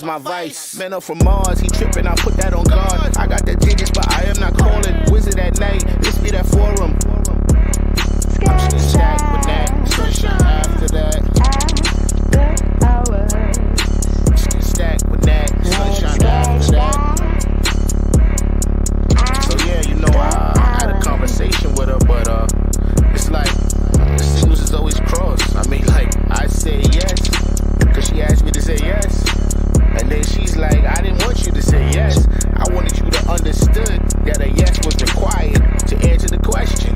my vice. Man up from Mars, he tripping, I put that on guard. I got the digits, but I am not calling. Wizard at night, this be that forum. I'm just stacked with that. Sunshine after that. Just stacked with that. Sunshine after that. So yeah, you know, I had a conversation with her, but it's like the signals is always crossed. I mean, like, I say yes, because she asked me to say yes. And then she's like, I didn't want you to say yes. I wanted you to understood that a yes was required to answer the question.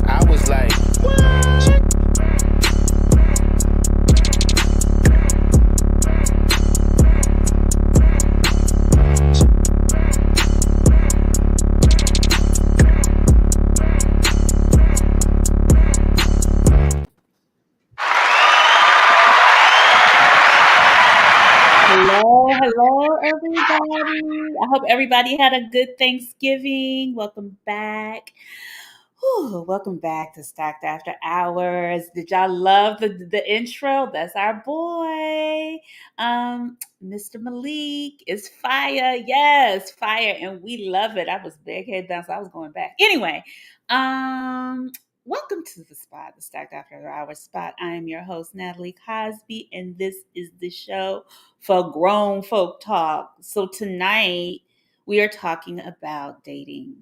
I was like, what? Hello, everybody. I hope everybody had a good Thanksgiving. Welcome back. Whew, welcome back to Stacked After Hours. Did y'all love the intro? That's our boy. Mr. Malik is fire. Yes, fire. And we love it. I was big head down, so I was going back. Anyway, welcome to the spot, the Stacked After Hours spot. I am your host, Natalie Cosby, and this is the show for grown folk talk. So tonight we are talking about dating.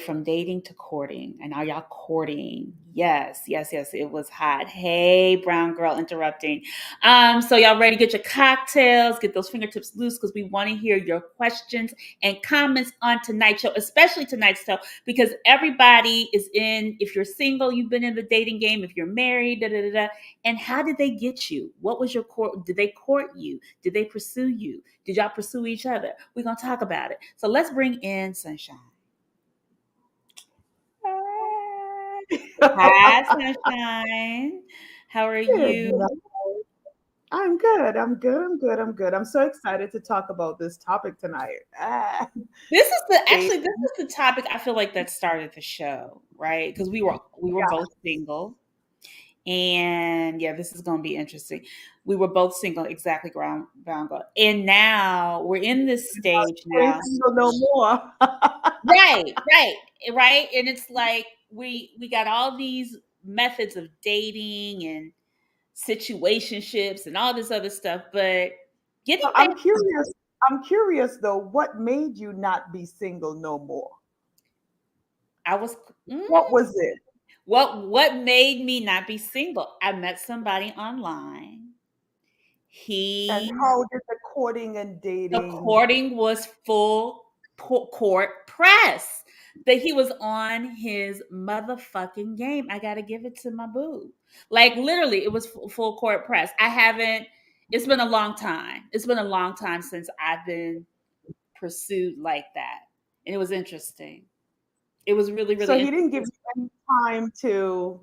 From dating to courting. And are y'all courting? Yes. It was hot. Hey, brown girl interrupting. So y'all ready to get your cocktails, get those fingertips loose, because we want to hear your questions and comments on tonight's show, especially tonight's show, because everybody is in. If you're single, you've been in the dating game. If you're married, And how did they get you? What was your court? Did they court you? Did they pursue you? Did y'all pursue each other? We're gonna talk about it. So let's bring in Sunshine. Hi, Sunshine. How are you? I'm good. I'm so excited to talk about this topic tonight. This is the topic I feel like that started the show, right? Because we were both single. And yeah, this is going to be interesting. We were both single, exactly, ground girl. And now we're in this stage now. No more. Right. And it's like we got all these methods of dating and situationships and all this other stuff, but getting back. I'm curious though, what made you not be single no more? What was it? What made me not be single? I met somebody online. And how did the courting and dating? The courting was full court press. That he was on his motherfucking game. I gotta give it to my boo. Like literally, it was full court press. It's been a long time. It's been a long time since I've been pursued like that. And it was interesting. It was really, really. So he didn't give you any time to.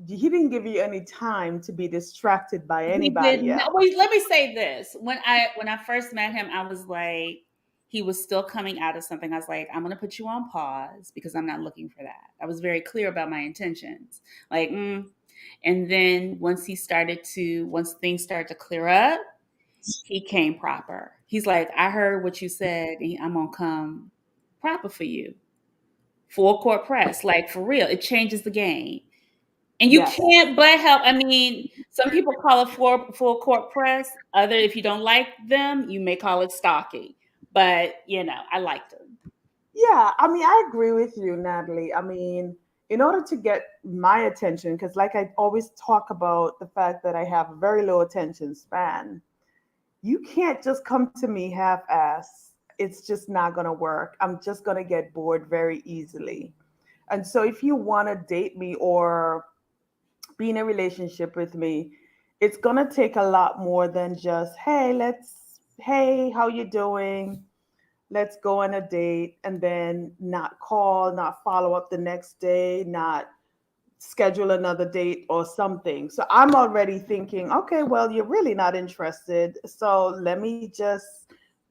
He didn't give you any time to be distracted by anybody else. Wait, let me say this. When I first met him, I was like, he was still coming out of something. I was like, I'm going to put you on pause because I'm not looking for that. I was very clear about my intentions. Like, and then once things started to clear up, he came proper. He's like, I heard what you said, and I'm going to come proper for you. Full court press, like for real. It changes the game. And you can't but help. I mean, some people call it full court press. If you don't like them, you may call it stalking. But, I liked them. Yeah, I mean, I agree with you, Natalie. I mean, in order to get my attention, because like I always talk about the fact that I have a very low attention span, you can't just come to me half-ass. It's just not going to work. I'm just going to get bored very easily. And so if you want to date me or be in a relationship with me, it's going to take a lot more than just, hey, how you doing? Let's go on a date, and then not call, not follow up the next day, not schedule another date or something. So I'm already thinking, okay, well, you're really not interested. So let me just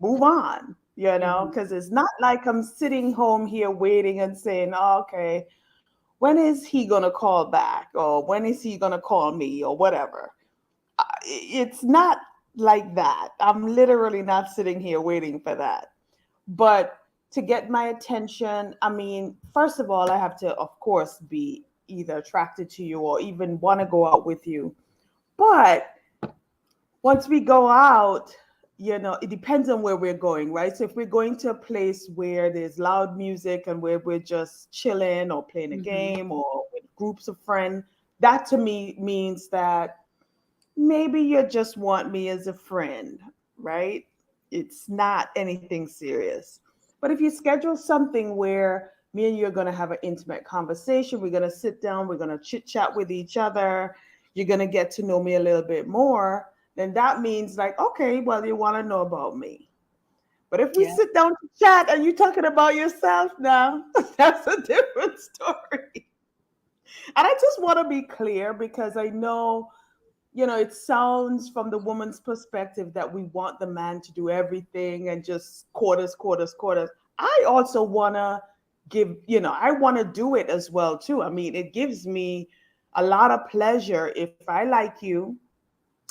move on, because it's not like I'm sitting home here waiting and saying, oh, okay, when is he going to call back? Or when is he going to call me or whatever? It's not like that. I'm literally not sitting here waiting for that. But to get my attention, I mean, first of all, I have to, of course, be either attracted to you or even want to go out with you. But once we go out, it depends on where we're going, right? So if we're going to a place where there's loud music and where we're just chilling or playing a Hmm. game or with groups of friends, that to me means that maybe you just want me as a friend, right? It's not anything serious. But if you schedule something where me and you are going to have an intimate conversation, we're going to sit down, we're going to chit chat with each other, you're going to get to know me a little bit more, then that means like, okay, well, you want to know about me. But if we Yeah. sit down to chat and you're talking about yourself now, that's a different story. And I just want to be clear because I know it sounds from the woman's perspective that we want the man to do everything and just quarters, quarters, quarters. I also want to I want to do it as well too. I mean, it gives me a lot of pleasure if I like you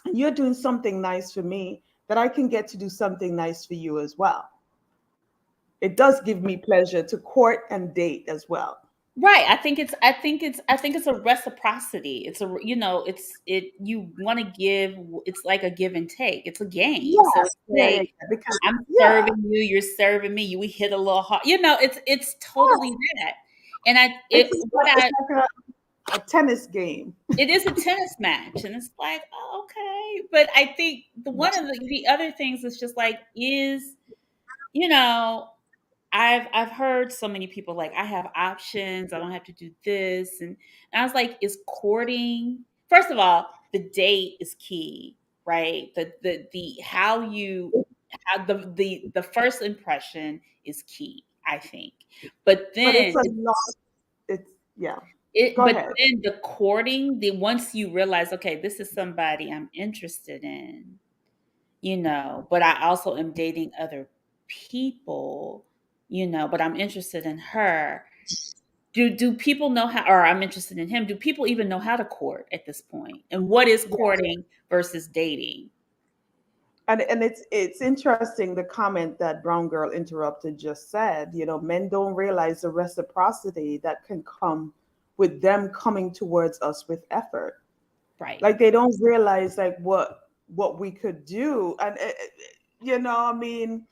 and you're doing something nice for me that I can get to do something nice for you as well. It does give me pleasure to court and date as well. Right. I think it's a reciprocity. It's a, you want to give, it's like a give and take. It's a game. So Yes, it's yeah, yeah, like yeah. Because I'm yeah, serving you, you're serving me, we hit a little hard. It's totally yes, that. And what it's I like a tennis game. it is a tennis match, and it's like, oh, okay. But I think one of the other things is just like, you know, I've heard so many people like, I have options, I don't have to do this, and I was like, is courting, first of all, the date is key, right? The how the first impression is key, I think. But But it's then a lot. It's yeah. it Go but ahead. then the courting, the once you realize, okay, this is somebody I'm interested in, but I also am dating other people, but I'm interested in her. Do people know how, or I'm interested in him? Do people even know how to court at this point? And what is Yeah. courting versus dating? And it's interesting the comment that Brown Girl Interrupted just said. Men don't realize the reciprocity that can come with them coming towards us with effort. Right. Like they don't realize like what we could do. And I mean,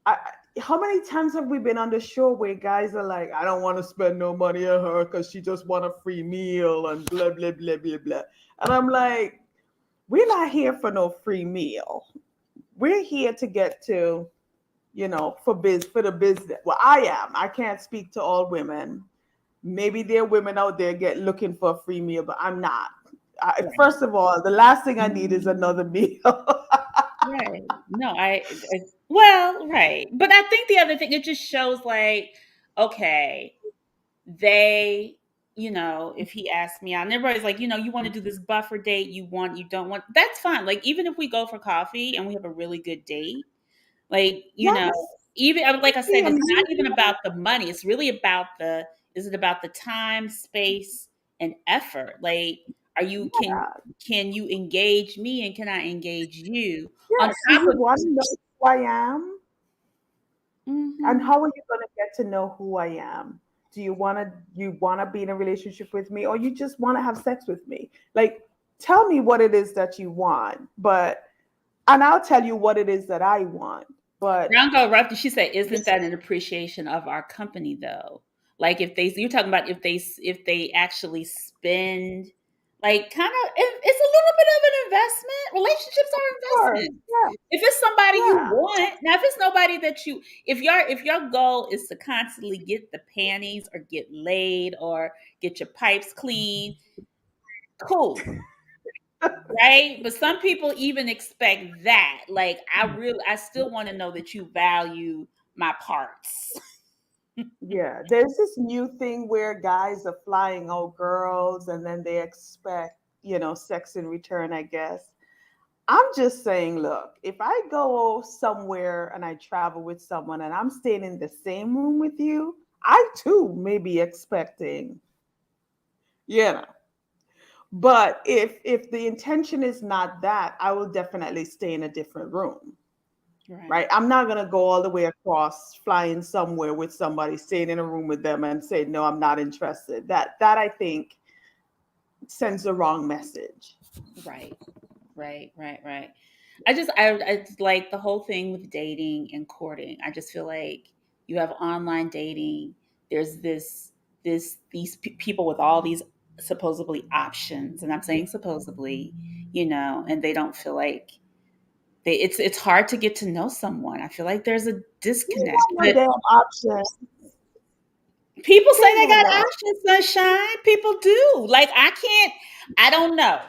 I, how many times have we been on the show where guys are like, I don't want to spend no money on her because she just want a free meal and blah blah blah blah blah. And I'm like, we're not here for no free meal. We're here to get to, for the business. Well, I am. I can't speak to all women. Maybe there are women out there get looking for a free meal, but I'm not. Right. First of all, the last thing I need is another meal. Right. No, well, right. But I think the other thing, it just shows like, okay, they, if he asked me out, and everybody's like, you want to do this buffer date, you don't want, that's fine. Like, even if we go for coffee and we have a really good date, like, Yes. even like I Be said, it's not amazing. even about the money. It's really about is it about the time, space, and effort? Like, are you, Yeah. can you engage me, and can I engage you on Yes. Do top you of want to know who I am? And Mhm. how are you going to get to know who I am? Do you want to be in a relationship with me, or you just want to have sex with me? Like, tell me what it is that you want, and I'll tell you what it is that I want. But Brown Girl Ruffy, she said, "Isn't that an appreciation of our company, though? Like, if you're talking about if they actually spend, like, kind of, it's a little bit of an investment. Relationships of are course, investments. yeah, If it's somebody you yeah, want, now if it's nobody that you, if your goal is to constantly get the panties or get laid or get your pipes clean, cool, right? But some people even expect that. Like, I still want to know that you value my parts. yeah. There's this new thing where guys are flying out girls, and then they expect sex in return. I guess I'm just saying, look, if I go somewhere and I travel with someone and I'm staying in the same room with you, I too may be expecting, you know. But if the intention is not that, I will definitely stay in a different room. Right. Right? I'm not gonna go all the way across, flying somewhere with somebody, staying in a room with them, and say no, I'm not interested. That I think sends the wrong message. Right. Right. I like the whole thing with dating and courting. I just feel like you have online dating. There's these people with all these supposedly options, and I'm saying supposedly, and they don't feel like it's hard to get to know someone. I feel like there's a You disconnect. got no But damn option. people You say ain't they got got no options, sunshine. People do. Like I can't. I don't know.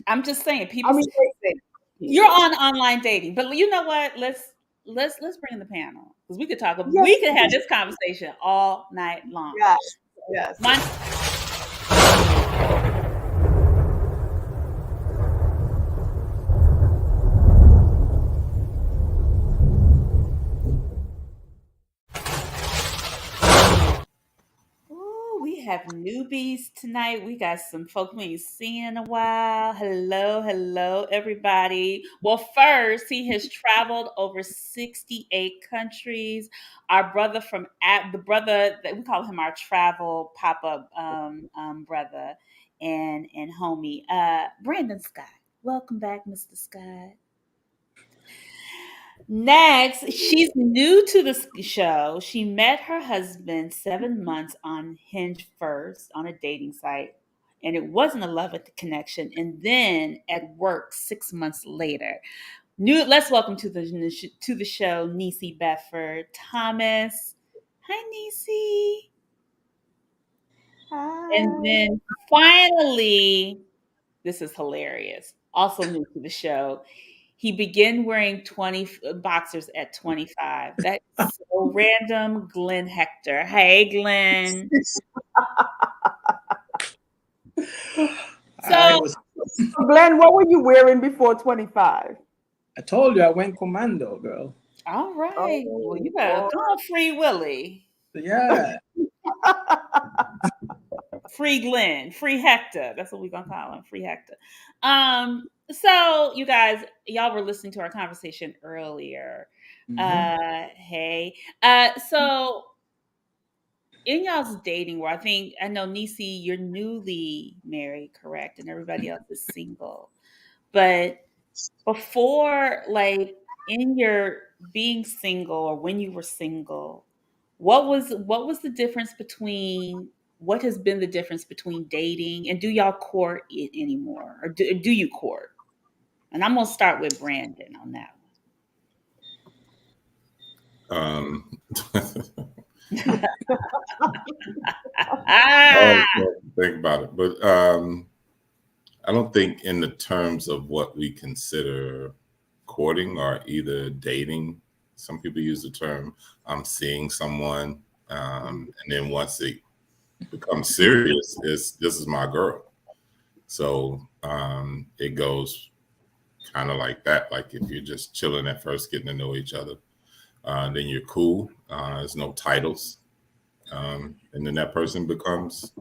I'm just saying. I People mean, say you're on online dating, but you know what? Let's bring in the panel because we could talk. yes, We could have this conversation all night long. yes, yes. My Ooh, we have newbies tonight. We got some folk we ain't seen in a while. Hello, everybody. Well, first, he has traveled over 68 countries. Our brother the brother that we call him our travel pop-up brother and homie, Brandon Scott. Welcome back, Mr. Scott. Next, she's new to the show. She met her husband 7 months on Hinge first on a dating site, and it wasn't a love at the connection. And then at work 6 months later, let's welcome to the show Niecy Bedford Thomas. Hi, Niecy. And Hi. then finally, this is hilarious. Also new to the show. He began wearing 20 boxers at 25. That's so random. Glenn Hector. Hey, Glenn. I So, was. Glenn, what were you wearing before 25? I told you I went commando, girl. all right. Well, Oh you better boy. go on Free Willie. Yeah. Free Glenn. Free Hector. That's what we're going to call him. Free Hector. So you guys, y'all were listening to our conversation earlier. hmm Hey. So in y'all's dating world, I know Nisi, you're newly married, correct? And everybody else is single. But before, like in your being single or when you were single, what was the difference between what has been the difference between dating and do y'all court it anymore? Or do you court? And I'm gonna start with Brandon on that Um, one. I Ah, think about it, but I don't think in the terms of what we consider courting or either dating. Some people use the term "I'm seeing someone," and then once it becomes serious, it's this is my girl. So it goes kind of like that. Like if you're just chilling at first, getting to know each other, then you're cool. There's no titles, and then that person becomes,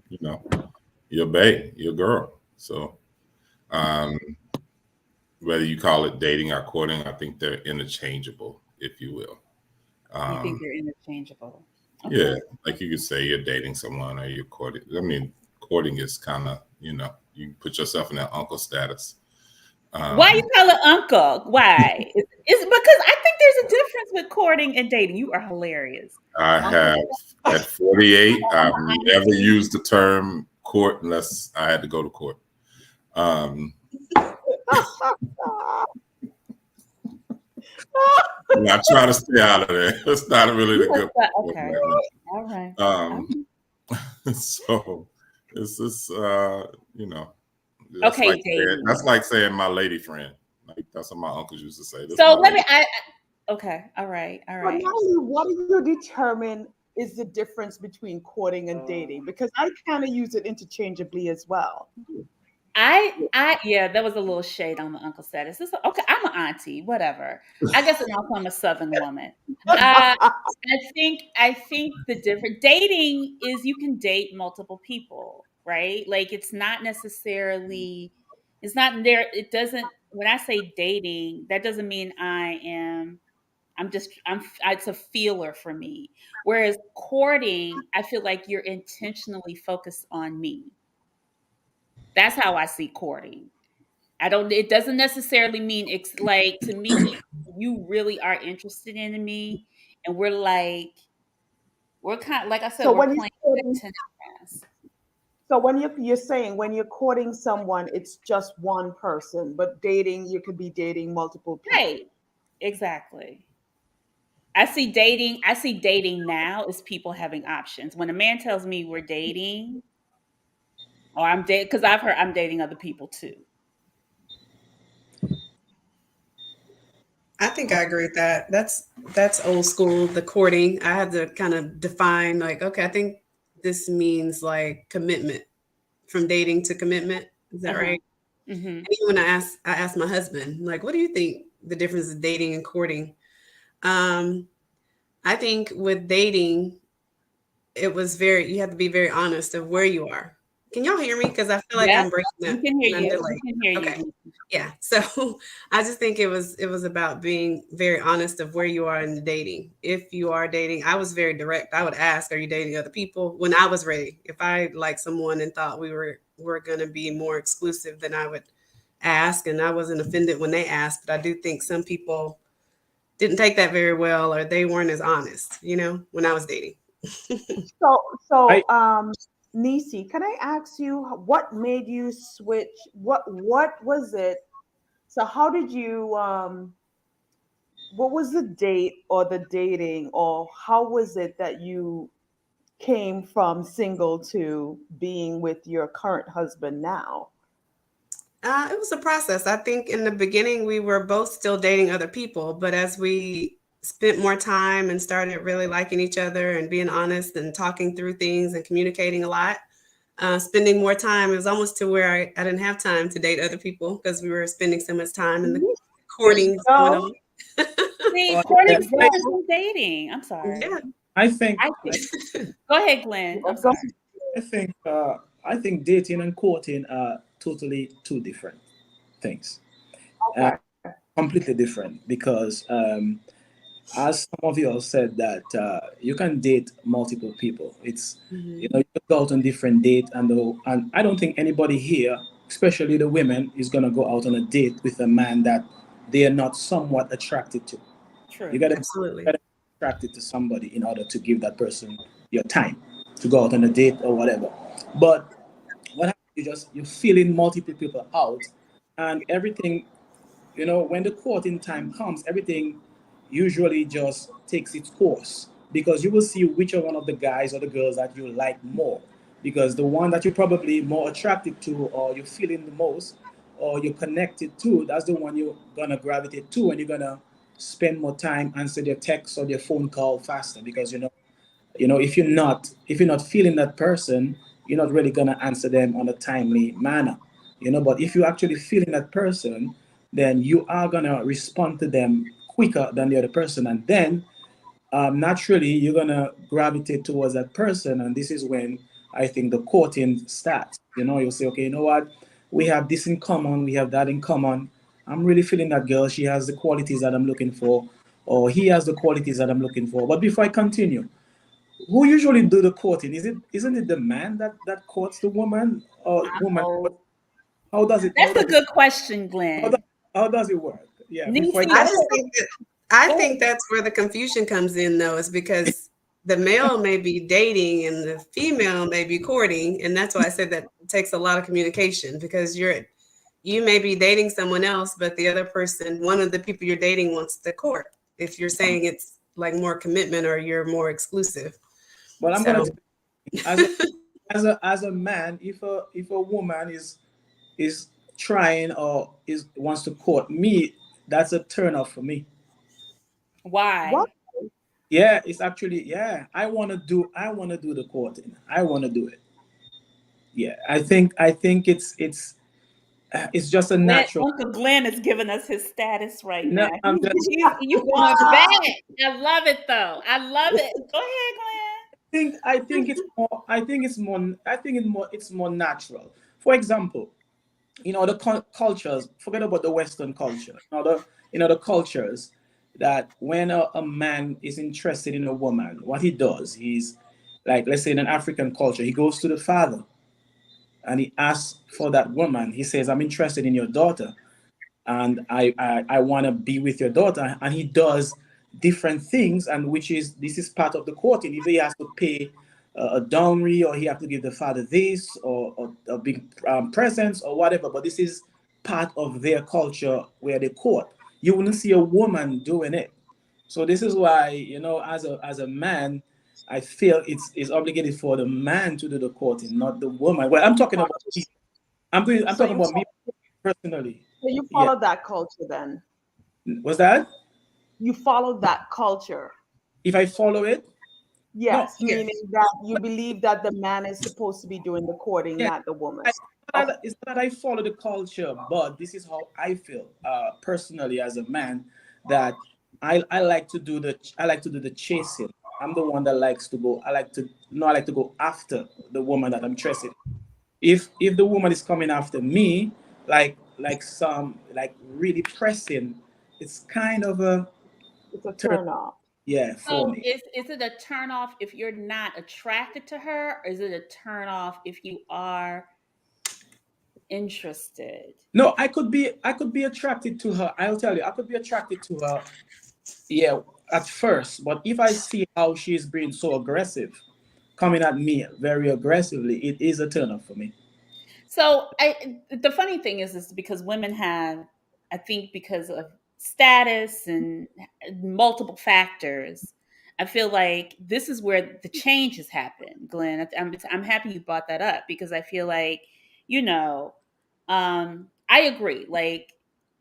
your bae, your girl. So um, whether you call it dating or courting, I think they're interchangeable, if you will. you think Um, they're interchangeable? yeah, Okay. like you could say you're dating someone or you're courting. I mean, courting is kind of, you put yourself in that uncle status. Why you Um, call it uncle? Why? It's because I think there's a difference with courting and dating. You are hilarious. I Uncle, have, at 48, I've never auntie. used the term court unless I had to go to court. Um, and I try to stay out of there. It's not really the good Okay. All right. Um, so it's just you know, Okay, dating. that's like saying my lady friend. Like that's what my uncles used to say. This is So my let me. lady. Okay. All But right. Natalie, what do you determine is the difference between courting and dating? Because I kind of use it interchangeably as well. Yeah, that was a little shade on the uncle status. Okay, I'm an auntie, whatever. I guess and also I'm a Southern woman. I think the different dating is you can date multiple people, right? Like it's not necessarily, it's not there. It doesn't, when I say dating, that doesn't mean it's a feeler for me. Whereas courting, I feel like you're intentionally focused on me. That's how I see courting. I don't, it doesn't necessarily mean it's like, to me, you really are interested in me. And we're kind of, like I said, So we're when you're playing courting, tennis grass. so when you're saying when you're courting someone, it's just one person, but dating, you could be dating multiple people. Right. Exactly. I see dating now as people having options. When a man tells me we're dating, or I'm dating, because I've heard I'm dating other people too. I think I agree with that. That's old school, the courting. I had to kind of define like, okay, I think this means like commitment, from dating to commitment. Is that Uh-huh. right? Mm-hmm. And even when I asked my husband, like, what do you think the difference is dating and courting? Um, I think with dating, it was very, you have to be very honest of where you are. Can y'all hear me? Because I feel like Yes, I'm breaking we up can hear and I'm you. We delayed. can hear Okay. you. Yeah. So I just think it was about being very honest of where you are in the dating. If you are dating, I was very direct. I would ask, are you dating other people? When I was ready. If I liked someone and thought we were gonna be more exclusive, then I would ask, and I wasn't offended when they asked, but I do think some people didn't take that very well, or they weren't as honest, when I was dating. So, I Nisi, can I ask you what made you switch? What was it? So, how did you what was the date or the dating, or how was it that you came from single to being with your current husband now? It was a process. I think in the beginning we were both still dating other people, but as we spent more time and started really liking each other and being honest and talking through things and communicating a lot, spending more time, it was almost to where I didn't have time to date other people because we were spending so much time and the There you courting was going go. on. See, yeah, courting's I, different from dating. I'm sorry. Yeah. I think I I, think. Go ahead, Glenn. I'm Go. sorry. I think I think dating and courting are totally two different things. Uh, Okay. Completely different because as some of you have said that you can date multiple people. It's Mhm. you can go out on different date and I don't think anybody here, especially the women, is gonna go out on a date with a man that they are not somewhat attracted to. You True. Absolutely. gotta be attracted to somebody in order to give that person your time to go out on a date or whatever. But what happens, you're feeling multiple people out and everything, when the courting time comes, everything usually just takes its course because you will see which one of the guys or the girls that you like more. Because the one that you're probably more attracted to, or you're feeling the most, or you're connected to, that's the one you're gonna gravitate to, and you're gonna spend more time answer their text or their phone call faster because if you're not feeling that person, you're not really gonna answer them on a timely manner. But if you're actually feeling that person, then you are gonna respond to them quicker than the other person, and then naturally you're gonna gravitate towards that person, and this is when I think the courting starts. You'll say, okay, you know what, we have this in common, we have that in common. I'm really feeling that girl. She has the qualities that I'm looking for, or he has the qualities that I'm looking for. But before I continue, who usually do the courting? Isn't it the man that courts the woman, or woman? Oh, How does it how that's does a it good question, how does, Glenn. how does it work? Yeah, before I Nisi, I get just think that I go think ahead. that's where the confusion comes in, though, is because the male may be dating and the female may be courting, and that's why I said that it takes a lot of communication because you may be dating someone else, but the other person, one of the people you're dating, wants to court. If you're saying it's like more commitment or you're more exclusive, but I'm gonna so tell you, as a man, if a woman is trying or is wants to court me, that's a turn off for me. What? Why? Yeah, it's actually, yeah. I wanna do the courting. I wanna do it. Yeah, I think it's just a Glenn, natural. Uncle Glenn is giving us his status right No, now. I'm just You going back. I love it though. I love it. Go ahead, Glenn. think it's more. I think it's more. I think it's more natural. For example, the cultures. Forget about the Western culture. The cultures that when a man is interested in a woman, what he does, he's like, let's say in an African culture, he goes to the father and he asks for that woman. He says, "I'm interested in your daughter, and I want to be with your daughter," and he does different things, and which is this is part of the courting. If he has to pay a dowry, or he have to give the father this, or a big presents or whatever, but this is part of their culture where they court. You wouldn't see a woman doing it. So this is why, as a man, I feel it's obligated for the man to do the courting, not the woman. Well, I'm talking about me. I'm So talking you about me personally. so you Yeah. follow that culture then? Was that? You follow that culture? If I follow it? No, Yes, yes. meaning that you believe that the man is supposed to be doing the courting, Yes. not the woman. I, Okay. it's not that I follow the culture, but this is how I feel personally as a man, that I like to do the chasing. I'm the one that likes to go. I like to go after the woman that I'm chasing. If the woman is coming after me, like really pressing, it's kind of a It's a turn. turn off. Yeah, for So me. is it a turn off if you're not attracted to her, or is it a turn off if you are interested? No, I could be attracted to her. I'll tell you, I could be attracted to her, yeah, at first. But if I see how she's being so aggressive, coming at me very aggressively, it is a turn off for me. So the funny thing is because women have, I think, because of status and multiple factors, I feel like this is where the change has happened. Glenn, I'm happy you brought that up because I feel like, you know, I agree. Like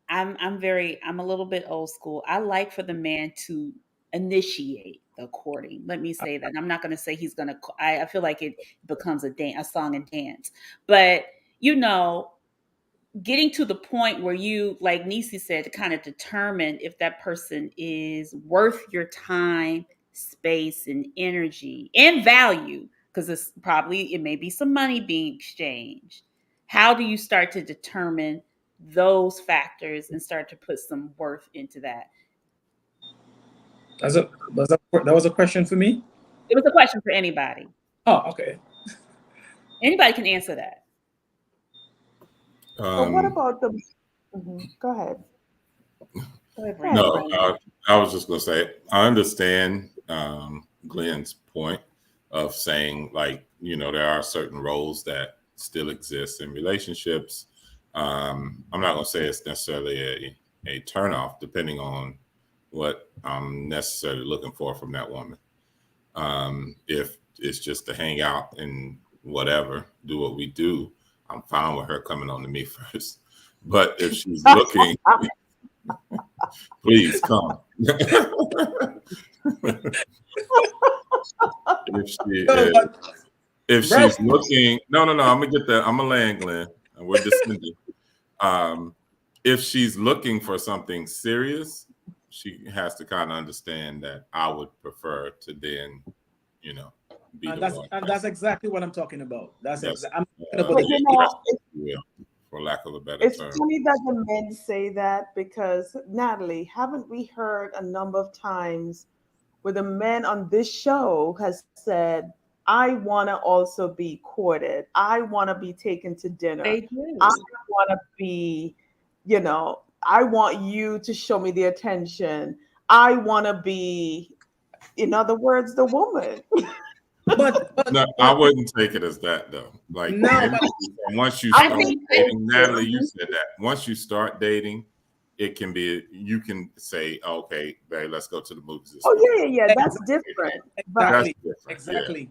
I'm a little bit old school. I like for the man to initiate the courting. Let me say that. I'm not going to say he's going to. I feel like it becomes a song and dance, but you know, getting to the point where you, like Nisi said, to kind of determine if that person is worth your time, space, and energy and value, because it may be some money being exchanged. How do you start to determine those factors and start to put some worth into that? That was a question for me. It was a question for anybody. Oh, okay. Anybody can answer that. But what Um, about the? Go ahead. Go ahead, Go ahead, Brandon. no, Brandon. I was just going to say, I understand Glenn's point of saying, like, there are certain roles that still exist in relationships. I'm not going to say it's necessarily a turnoff, depending on what I'm necessarily looking for from that woman. If it's just to hang out and whatever, do what we do, I'm fine with her coming on to me first. But if she's looking, please come. if she No, is, but if Brad, she's looking, no, I'm gonna get that. I'm gonna land, Glenn, and we're descending. Um, if she's looking for something serious, she has to kind of understand that I would prefer to then, you know, be and the that's one. and that's exactly what I'm talking about. That's I'm talking about But the you aggressive, know, if you will, for lack of a better it's term. funny that the men say that because Natalie, haven't we heard a number of times where the men on this show has said, "I want to also be courted. I want to be taken to dinner. They I do. want to be, I want you to show me the attention. I want to be, in other words, the woman." but but No, I but wouldn't take it as that though. Like no, maybe but once you I I start think think so dating, too. Natalie, you said that. Once you start dating, it can be you can say, okay, babe, let's go to the movies this Oh weekend. yeah, yeah, yeah. That's You know, different. But that's exactly, different. Yeah. exactly.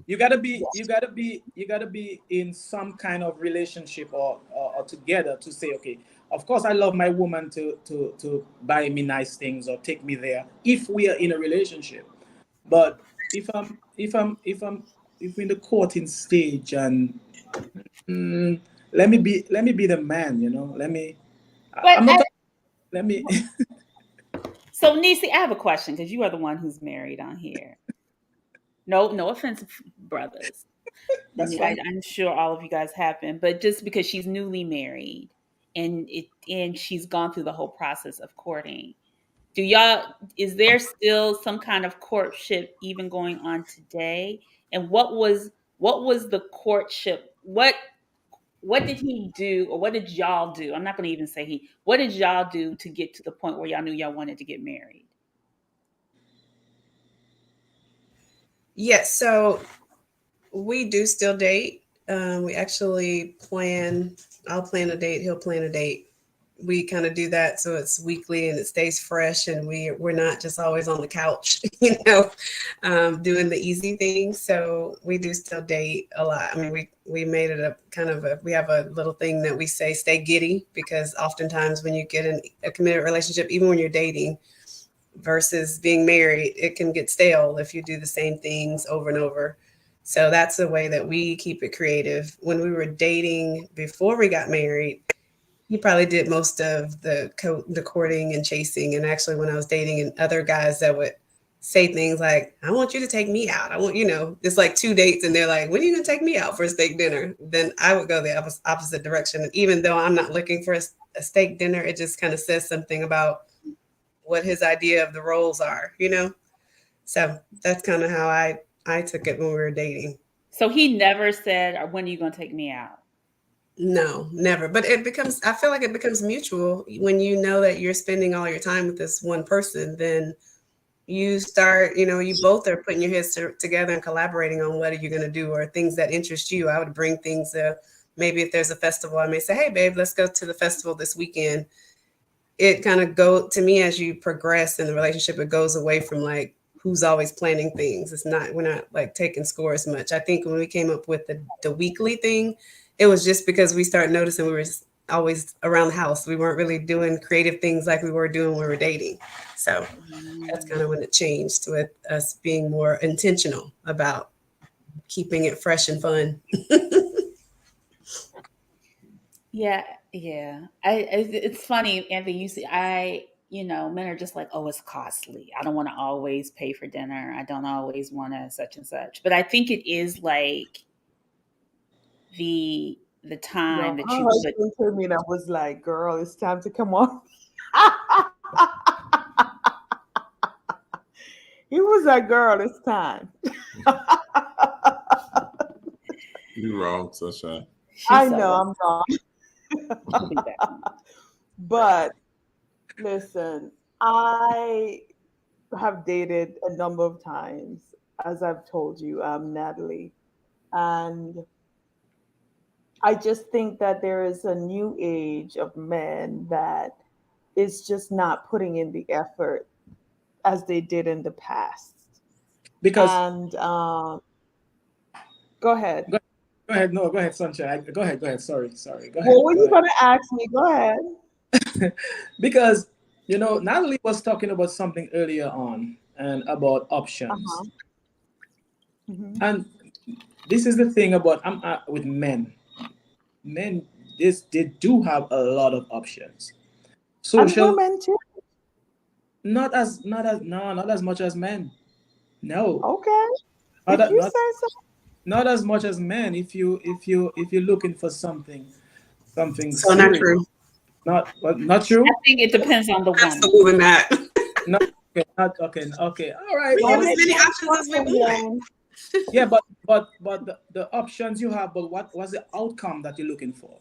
You gotta be in some kind of relationship, or together, to say, okay, of course I love my woman to buy me nice things or take me there if we are in a relationship. But if we're in the courting stage, and mm, let me be the man, but I'm not talking, let me. so Nisi, I have a question because you are the one who's married on here. No offense, brothers. That's fine. I'm sure all of you guys have been, but just because she's newly married and she's gone through the whole process of courting, is there still some kind of courtship even going on today? And what was the courtship? What did he do, or what did y'all do? I'm not going to even say he. What did y'all do to get to the point where y'all knew y'all wanted to get married? Yes, so we do still date. We actually plan. I'll plan a date. He'll plan a date. We kind of do that so it's weekly and it stays fresh, and we're not just always on the couch, doing the easy things. So we do still date a lot. I mean, we made it a kind of we have a little thing that we say, stay giddy, because oftentimes when you get in a committed relationship, even when you're dating versus being married, it can get stale if you do the same things over and over. So that's the way that we keep it creative. When we were dating before we got married, he probably did most of the courting and chasing. And actually, when I was dating and other guys that would say things like, I want you to take me out. I want, it's like 2 dates and they're like, when are you going to take me out for a steak dinner? Then I would go the opposite direction. And even though I'm not looking for a steak dinner, it just kind of says something about what his idea of the roles are, So that's kind of how I took it when we were dating. So he never said, when are you going to take me out? No, never. But I feel like it becomes mutual when you know that you're spending all your time with this one person. Then you start, you both are putting your heads together and collaborating on what are you going to do, or things that interest you. I would bring things, maybe if there's a festival, I may say, hey, babe, let's go to the festival this weekend. It kind of to me, as you progress in the relationship, it goes away from like, who's always planning things. We're not like taking score as much. I think when we came up with the weekly thing, it was just because we started noticing we were just always around the house. We weren't really doing creative things like we were doing when we were dating. So that's kind of when it changed, with us being more intentional about keeping it fresh and fun. Yeah. It's funny, Anthony. You see, men are just like, oh, it's costly. I don't want to always pay for dinner. I don't always want to such and such. But I think it is like the time No, that my you put. husband told me that was like, girl, it's time to come on. He was like, girl, it's time. You're wrong, Sunshine. I know I'm wrong. She'll be back. But listen, I have dated a number of times, as I've told you, Natalie. And I just think that there is a new age of men that is just not putting in the effort as they did in the past. Because And go ahead. go, go ahead, no, go ahead, Sunshine. Go ahead. Sorry. Go ahead. What were you going to ask me? Go ahead. Because Natalie was talking about something earlier on and about options. Uh-huh. Mm-hmm. And this is the thing about with men. Men, they do have a lot of options. And Social, women too. not as not as much as men. No, Okay. not If you not say so. not as much as men. If you're looking for something So not serious, true. not I true. think it depends on the woman. Absolutely not. No, okay, not okay. All right, We have Well, as well, it's many not options as we want. opinion. yeah, but the options you have, but what was the outcome that you're looking for?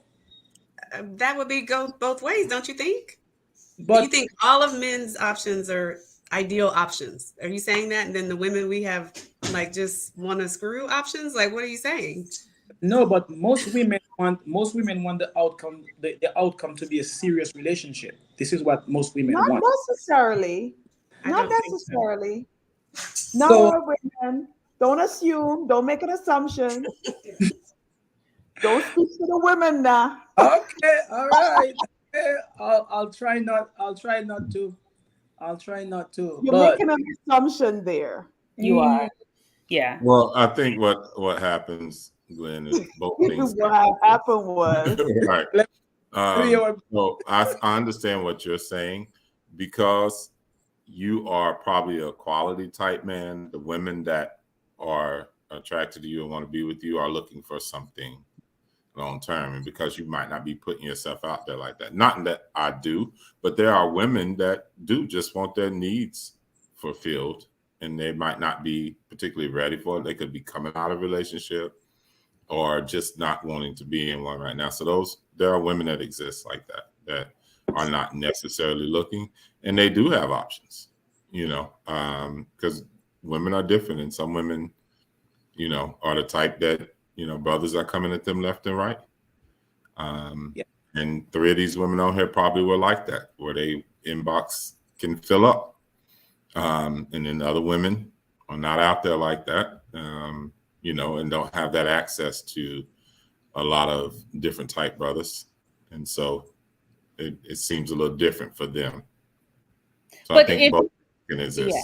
That would be go both ways, don't you think? Do you But think all of men's options are ideal options? Are you saying that? And then the women we have like just want to screw options? Like, what are you saying? no, but most women want the outcome to be a serious relationship. This is what most women Not want. necessarily. I Not don't think so. necessarily. Not So all women. Don't assume. Don't make an assumption. Don't speak to the women now. okay, all right. Okay, I'll try not. I'll try not to. I'll try not to. You're But making an assumption there. You are. Yeah. Well, I think what happens, Glenn, is both things What can happened was, happen. Right. let me So I understand what you're saying, because you are probably a quality type man. The women that are attracted to you and want to be with you are looking for something long term, and because you might not be putting yourself out there like that. Not that I do, but there are women that do just want their needs fulfilled, and they might not be particularly ready for it. They could be coming out of a relationship or just not wanting to be in one right now. So there are women that exist like that are not necessarily looking, and they do have options, because women are different, and some women, are the type that, brothers are coming at them left and right. Yeah. And 3 of these women on here probably were like that, where they inbox can fill up. And then other women are not out there like that, and don't have that access to a lot of different type brothers. And so it seems a little different for them. So I think both can exist. Yeah.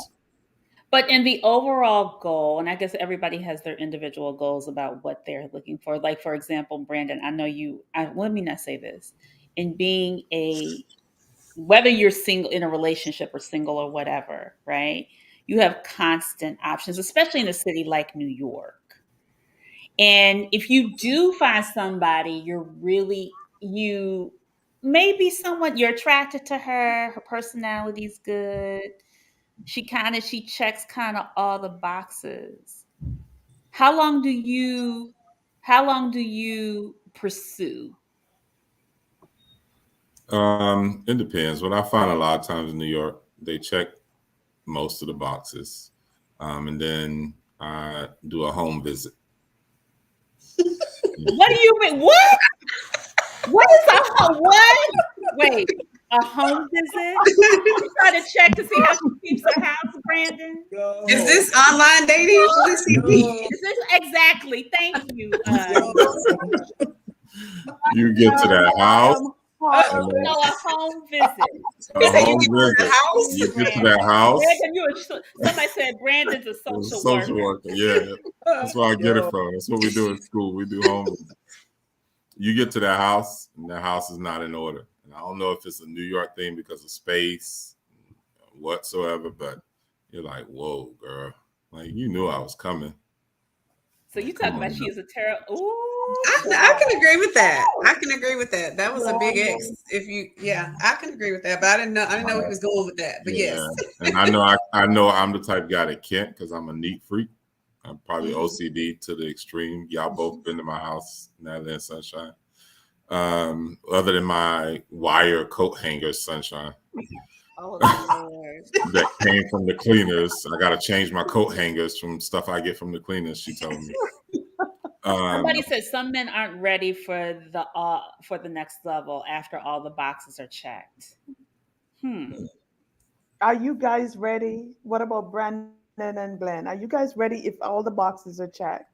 But in the overall goal, and I guess everybody has their individual goals about what they're looking for. Like, for example, Brandon, I know let me not say this. In being whether you're single in a relationship or single or whatever, right? You have constant options, especially in a city like New York. And if you do find somebody maybe someone you're attracted to her personality's good. She checks kind of all the boxes. How long do you pursue? It depends. What I find a lot of times in New York, they check most of the boxes. And then I do a home visit. What do you mean? What? What is a home? What? Wait, a home visit? You try to check to see how she keeps her house, Brandon? Is this online dating? Is this exactly? Thank you. You get to that house. No, a home visit. A home visit. You get to that house. Somebody said Brandon's a social worker. Yeah, that's where I get it from. That's what we do in school. We do home visits. You get to that house, and the house is not in order. And I don't know if it's a New York thing because of space whatsoever, but you're like, whoa, girl. Like, you knew I was coming. So you talking about she is a terrible. Ooh, I can agree with that. That was a big X. I can agree with that. But I didn't know he was going with that. But yes. And I know I'm the type of guy that can't, because I'm a neat freak. I'm probably OCD to the extreme. Y'all both been to my house, Natalie and Sunshine. Other than my wire coat hangers, Sunshine. Oh, Lord. That came from the cleaners. I got to change my coat hangers from stuff I get from the cleaners, she told me. Somebody said some men aren't ready for the next level after all the boxes are checked. Are you guys ready? What about Brandon and Glenn? Are you guys ready if all the boxes are checked?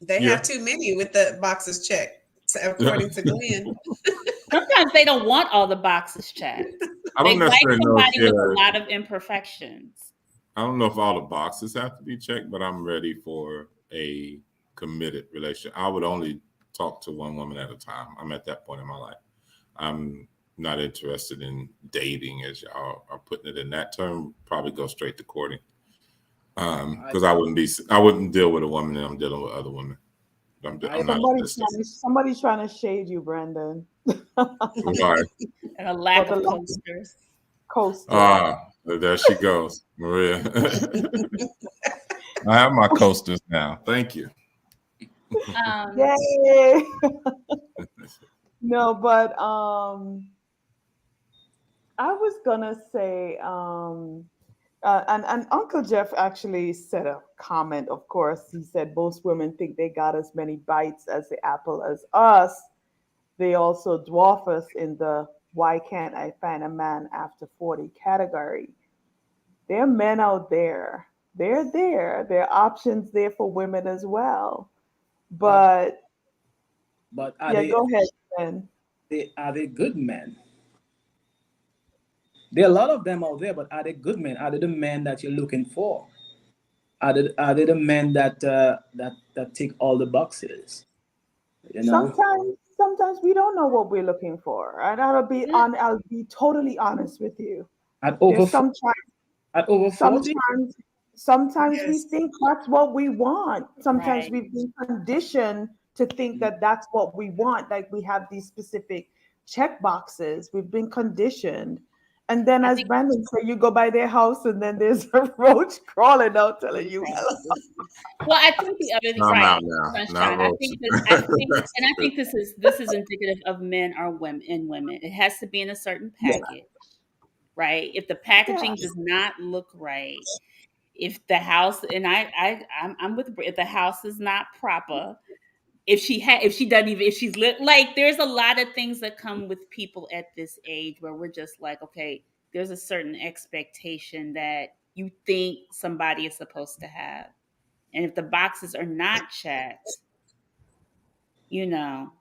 They have too many with the boxes checked, according to Glenn. Sometimes they don't want all the boxes checked. I don't necessarily know somebody with a lot of imperfections. I don't know if all the boxes have to be checked, but I'm ready for a committed relationship. I would only talk to one woman at a time. I'm at that point in my life. I'm not interested in dating, as y'all are putting it in that term. Probably go straight to courting, because I wouldn't deal with a woman and I'm dealing with other women. Somebody's trying to shade you, Brandon. Right. And a lack of coasters. There she goes, Maria. I have my coasters now. Thank you. Yay! No, but I was gonna say, and Uncle Jeff actually said a comment. Of course, he said most women think they got as many bites as the apple as us. They also dwarf us in the "why can't I find a man after 40" category. There are men out there. They're there. There are options there for women as well. But go ahead, Ben. Are they good men? There are a lot of them out there, but are they good men? Are they the men that you're looking for? Are they the men that tick all the boxes? You know? Sometimes we don't know what we're looking for. And I'll be totally honest with you. At over 40? Sometimes we Yes. think that's what we want. Sometimes Right. we've been conditioned to think that that's what we want. Like we have these specific check boxes. We've been conditioned. And then, I as think Brandon said, you go by their house and then there's a roach crawling out telling you, right. hello. Well, I think the other thing, Time right, out now. Not sunshine. roasted. That's I good. think this is indicative of men or women and women. It has to be in a certain Yeah, package, right? If the yeah, packaging does not look right, if the house and I'm with Bri- if the house is not proper, if she doesn't even if she's lit like there's a lot of things that come with people at this age where we're just like, okay, there's a certain expectation that you think somebody is supposed to have. And if the boxes are not checked, you know,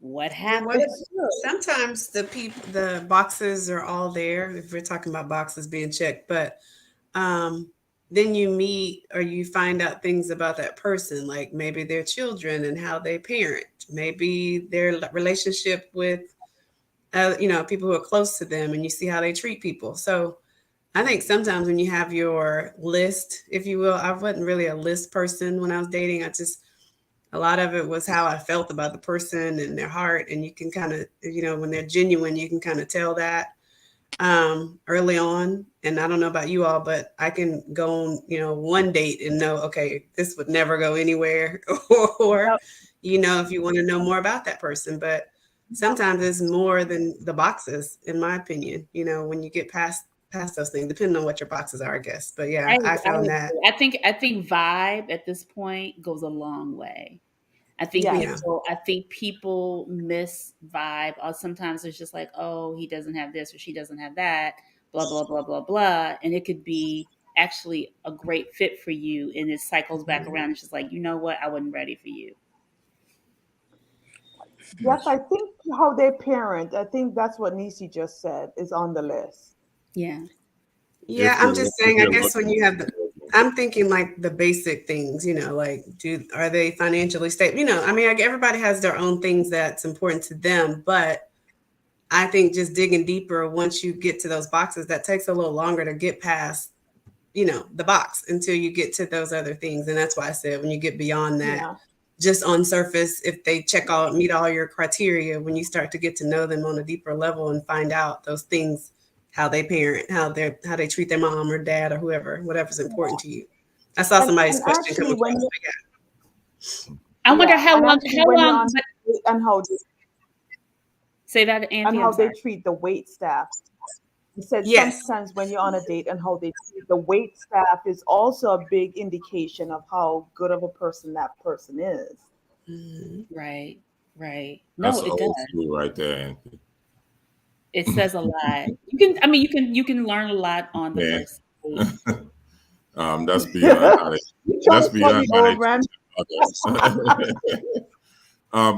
what And what if happened? it's true. sometimes the boxes are all there if we're talking about boxes being checked, but um then you meet or you find out things about that person, like maybe their children and how they parent, maybe their relationship with people who are close to them, and you see how they treat people. So I think sometimes when you have your list, if you will, I wasn't really a list person when I was dating. I just a lot of it was how I felt about the person and their heart, and you can kind of when they're genuine, you can kind of tell that early on. And I don't know about you all, but I can go on one date and know, okay, this would never go anywhere, or Yep, if you want to know more about that person. But yep. sometimes it's more than the boxes, in my opinion, when you get past those things, depending on what your boxes are, I guess. But I, yeah, I I found that. agree. I think vibe at this point goes a long way. Yes. Yeah. I think people miss vibe. Or sometimes it's just like, oh, he doesn't have this or she doesn't have that, blah blah blah blah blah, and it could be actually a great fit for you, and it cycles back Mhm. around. It's just like, you know what, I wasn't ready for you. Yes, I think how they parent, I think that's what Nisi just said is on the list. Yeah, Yeah, I'm just If saying, I you're guess when looking, you have I'm thinking like the basic things, like are they financially stable? I mean, like everybody has their own things that's important to them, but I think just digging deeper once you get to those boxes, that takes a little longer to get past, the box until you get to those other things. And that's why I said when you get beyond that, Yeah. just on surface, if they meet all your criteria, when you start to get to know them on a deeper level and find out those things, how they parent, how they treat their mom or dad or whatever's important to you. I saw somebody's And question come actually across. when you, I wonder yeah, how and long. actually How when you're long? on But and say that, Anthony. I'm how they sorry. treat the wait staff. He said Yes. sometimes when you're on a date and how they treat the wait staff is also a big indication of how good of a person that person is. Mhm. Right, right. No, that's it old does. school right there, Anthony. It says a lot. You can. I mean, you can learn a lot on the Yeah. first date. That's beyond how they. You trying That's to call beyond me how they old, man? treat others.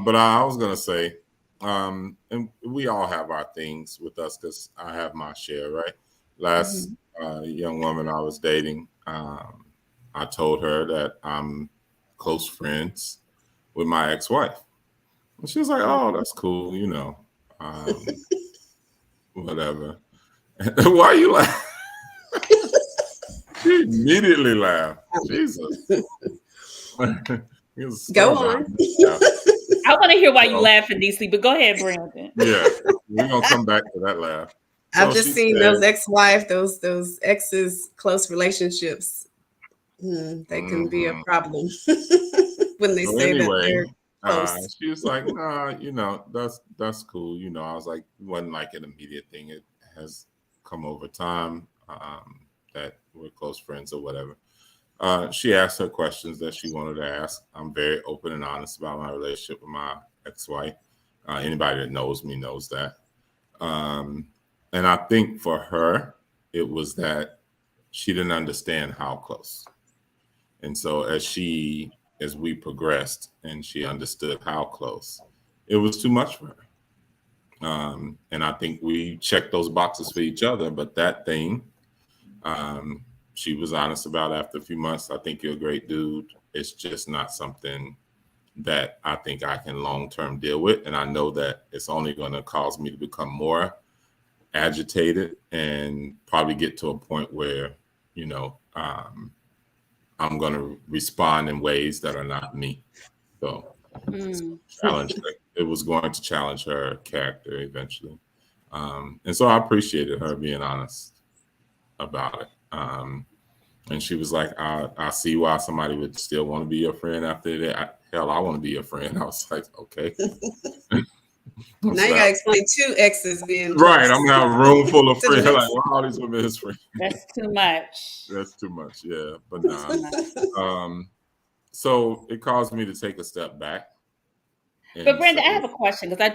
But I was gonna say, and we all have our things with us because I have my share, right? Last Mhm. young woman I was dating, I told her that I'm close friends with my ex-wife, and she was like, "Oh, that's cool, um, whatever." Why are you laughing? She immediately laughed. Jesus. There's a Go storm behind on. me. Yeah. I want to hear why you So, laughing, DC. But go ahead, Brandon. yeah, we're gonna come back to that laugh. I've So just she seen said, those ex-wife, those exes, close relationships. They can be a mhm. problem when they So say that anyway, they're close. she was like, nah, that's cool. I was like, it wasn't like an immediate thing. It has come over time, that we're close friends or whatever. She asked her questions that she wanted to ask. I'm very open and honest about my relationship with my ex-wife. Anybody that knows me knows that. Um, and I think for her, it was that she didn't understand how close. And so as we progressed and she understood how close, it was too much for her. And I think we checked those boxes for each other, but that thing, um, she was honest about after a few months. I think you're a great dude. It's just not something that I think I can long term deal with. And I know that it's only going to cause me to become more agitated and probably get to a point where you know, I'm going to respond in ways that are not me. So challenge her. It was going to challenge her character eventually. And so I appreciated her being honest about it. And she was like, I see why somebody would still want to be your friend after that. Hell, I want to be your friend. I was like, okay. Now you gotta explain 2 exes being right. close. I'm gonna have a room full of friends. Like, why all these women his friends? That's too much. That's too much. Yeah, but nah. So it caused me to take a step back. But Brenda, I have a question because I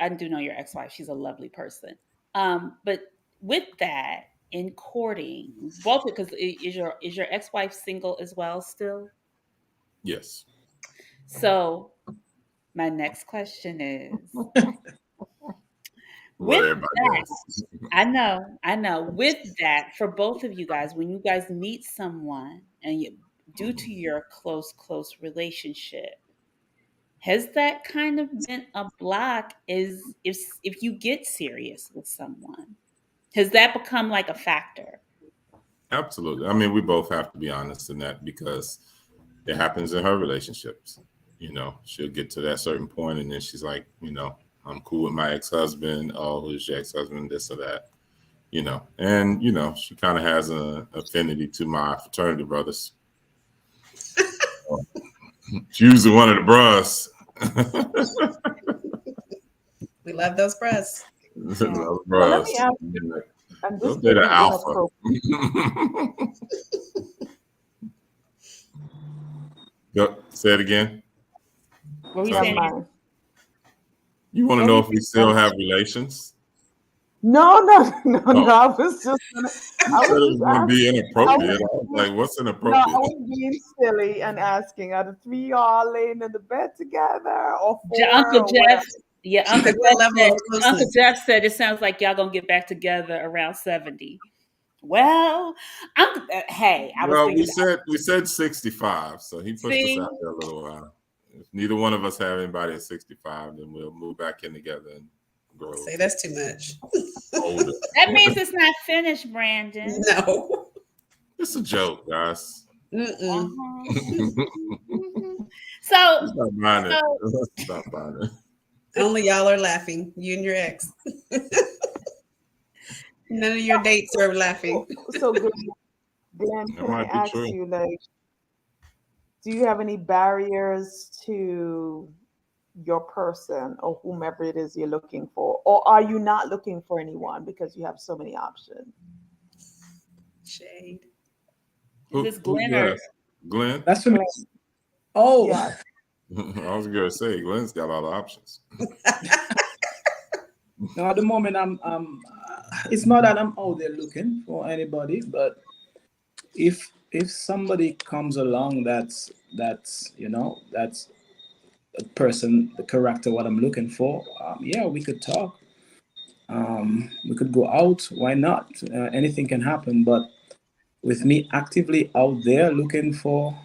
do know your ex-wife. She's a lovely person. But with that, in courting, both because is your ex-wife single as well still? Yes. So my next question is What with everybody that, else. I know. With that, for both of you guys, when you guys meet someone and due to your close relationship, has that kind of been a block is if you get serious with someone? Has that become like a factor? Absolutely. I mean, we both have to be honest in that because it happens in her relationships. You know, she'll get to that certain point and then she's like, you know, I'm cool with my ex-husband. Oh, who's your ex-husband? This or that. You know, and you know, she kind of has an affinity to my fraternity brothers. She's usually one of the bros. We love those breasts. So let me ask you, and this may be inappropriate. Say it again. What were you saying? You want to know if we still have relations? No. I was just gonna be inappropriate. Like, what's inappropriate? No, I was being silly and asking, are the 3 y'all laying in the bed together or 4? Uncle Jeff. Yeah, Uncle Jeff said it sounds like y'all gonna get back together around 70. Well, hey, I was thinking. We said 65, so he pushed us out there a little while. If neither one of us have anybody at 65, then we'll move back in together and grow. Say that's too much. Older. That means it's not finished, Brandon. No, it's a joke, guys. So stop buying it. Only y'all are laughing. You and your ex. None of your dates are laughing. So good. Glenn, can I ask you, like, do you have any barriers to your person or whomever it is you're looking for? Or are you not looking for anyone because you have so many options? Shade. Is this Glenn or Glenn? That's for me. Oh. Yeah. I was gonna say Glenn's got a lot of options. No, at the moment it's not that I'm out there looking for anybody, but if somebody comes along that's a person, the character, what I'm looking for, yeah, we could talk. We could go out. Why not? Anything can happen. But with me actively out there looking for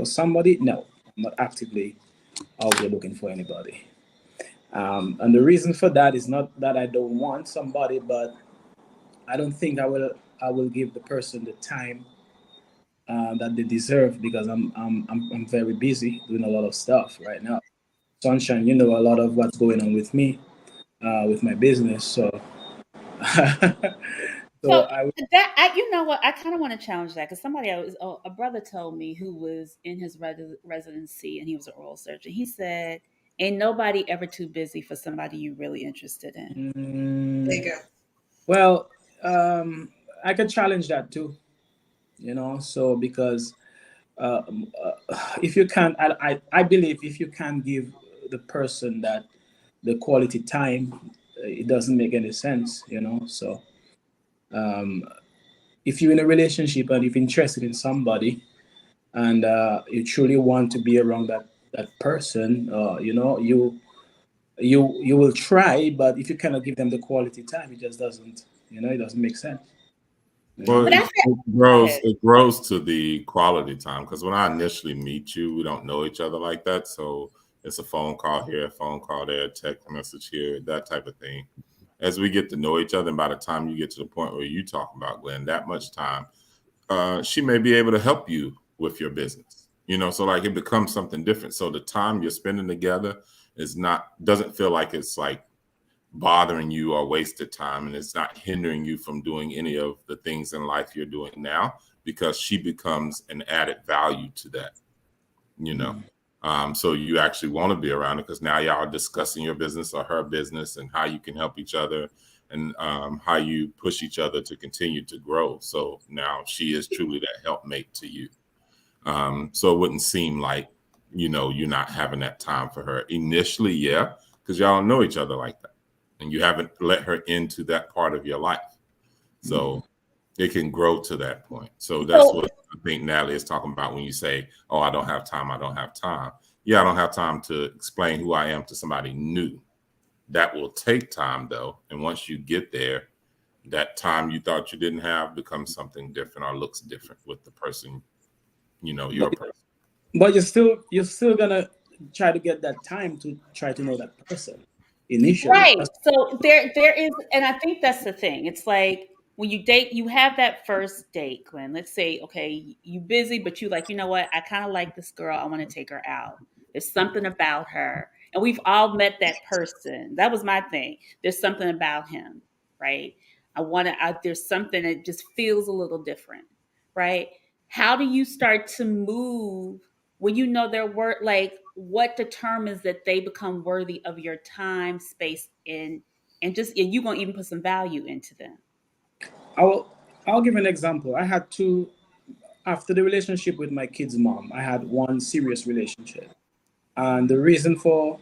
somebody, no, I'm not actively out there looking for anybody. And the reason for that is not that I don't want somebody, but I don't think I will give the person the time that they deserve because I'm very busy doing a lot of stuff right now. Sunshine, you know a lot of what's going on with me, with my business. So, you know what? I kind of want to challenge that because a brother told me who was in his residency and he was an oral surgeon. He said, "Ain't nobody ever too busy for somebody you're really interested in." There you go. Well, I could challenge that too. So because if you can't, I believe if you can't give the person that the quality time, it doesn't make any sense. So if you're in a relationship and you're interested in somebody and you truly want to be around that person, you will try, but if you cannot give them the quality time, it just doesn't, it doesn't make sense. Well, it grows to the quality time because when I initially meet you, we don't know each other like that. So it's a phone call here, a phone call there, text message here, that type of thing. As we get to know each other, and by the time you get to the point where you talk about Glenn, that much time, she may be able to help you with your business. So like it becomes something different. So the time you're spending together doesn't feel like it's like bothering you or wasted time, and it's not hindering you from doing any of the things in life you're doing now, because she becomes an added value to that. So you actually want to be around it because now y'all are discussing your business or her business and how you can help each other, and how you push each other to continue to grow. So now she is truly that helpmate to you. So it wouldn't seem like, you're not having that time for her initially. Yeah. Because y'all don't know each other like that. And you haven't let her into that part of your life. So it can grow to that point. So that's what I think Natalie is talking about when you say, oh, I don't have time. I don't have time. Yeah, I don't have time to explain who I am to somebody new. That will take time, though. And once you get there, that time you thought you didn't have becomes something different or looks different with the person, your person. But you're still gonna try to get that time to try to know that person initially. Right. So there is, and I think that's the thing. It's like when you date, you have that first date, Glenn. Let's say, okay, you busy, but you like, you know what? I kind of like this girl. I want to take her out. There's something about her. And we've all met that person. That was my thing. There's something about him, right? There's something that just feels a little different, right? How do you start to move when you know their worth, like what determines that they become worthy of your time, space, and you gonna even put some value into them? I'll give an example. I had two after the relationship with my kid's mom. I had one serious relationship, and the reason for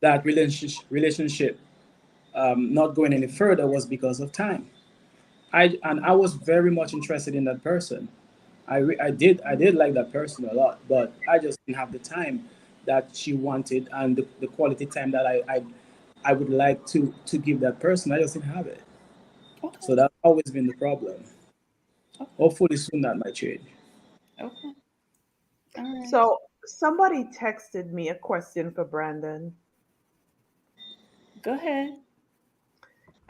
that relationship not going any further was because of time. I was very much interested in that person. I did like that person a lot, but I just didn't have the time that she wanted, and the quality time that I would like to give that person. I just didn't have it. Okay. So that's always been the problem. Okay. Hopefully soon that might change. Okay. All right. So somebody texted me a question for Brandon, Go ahead.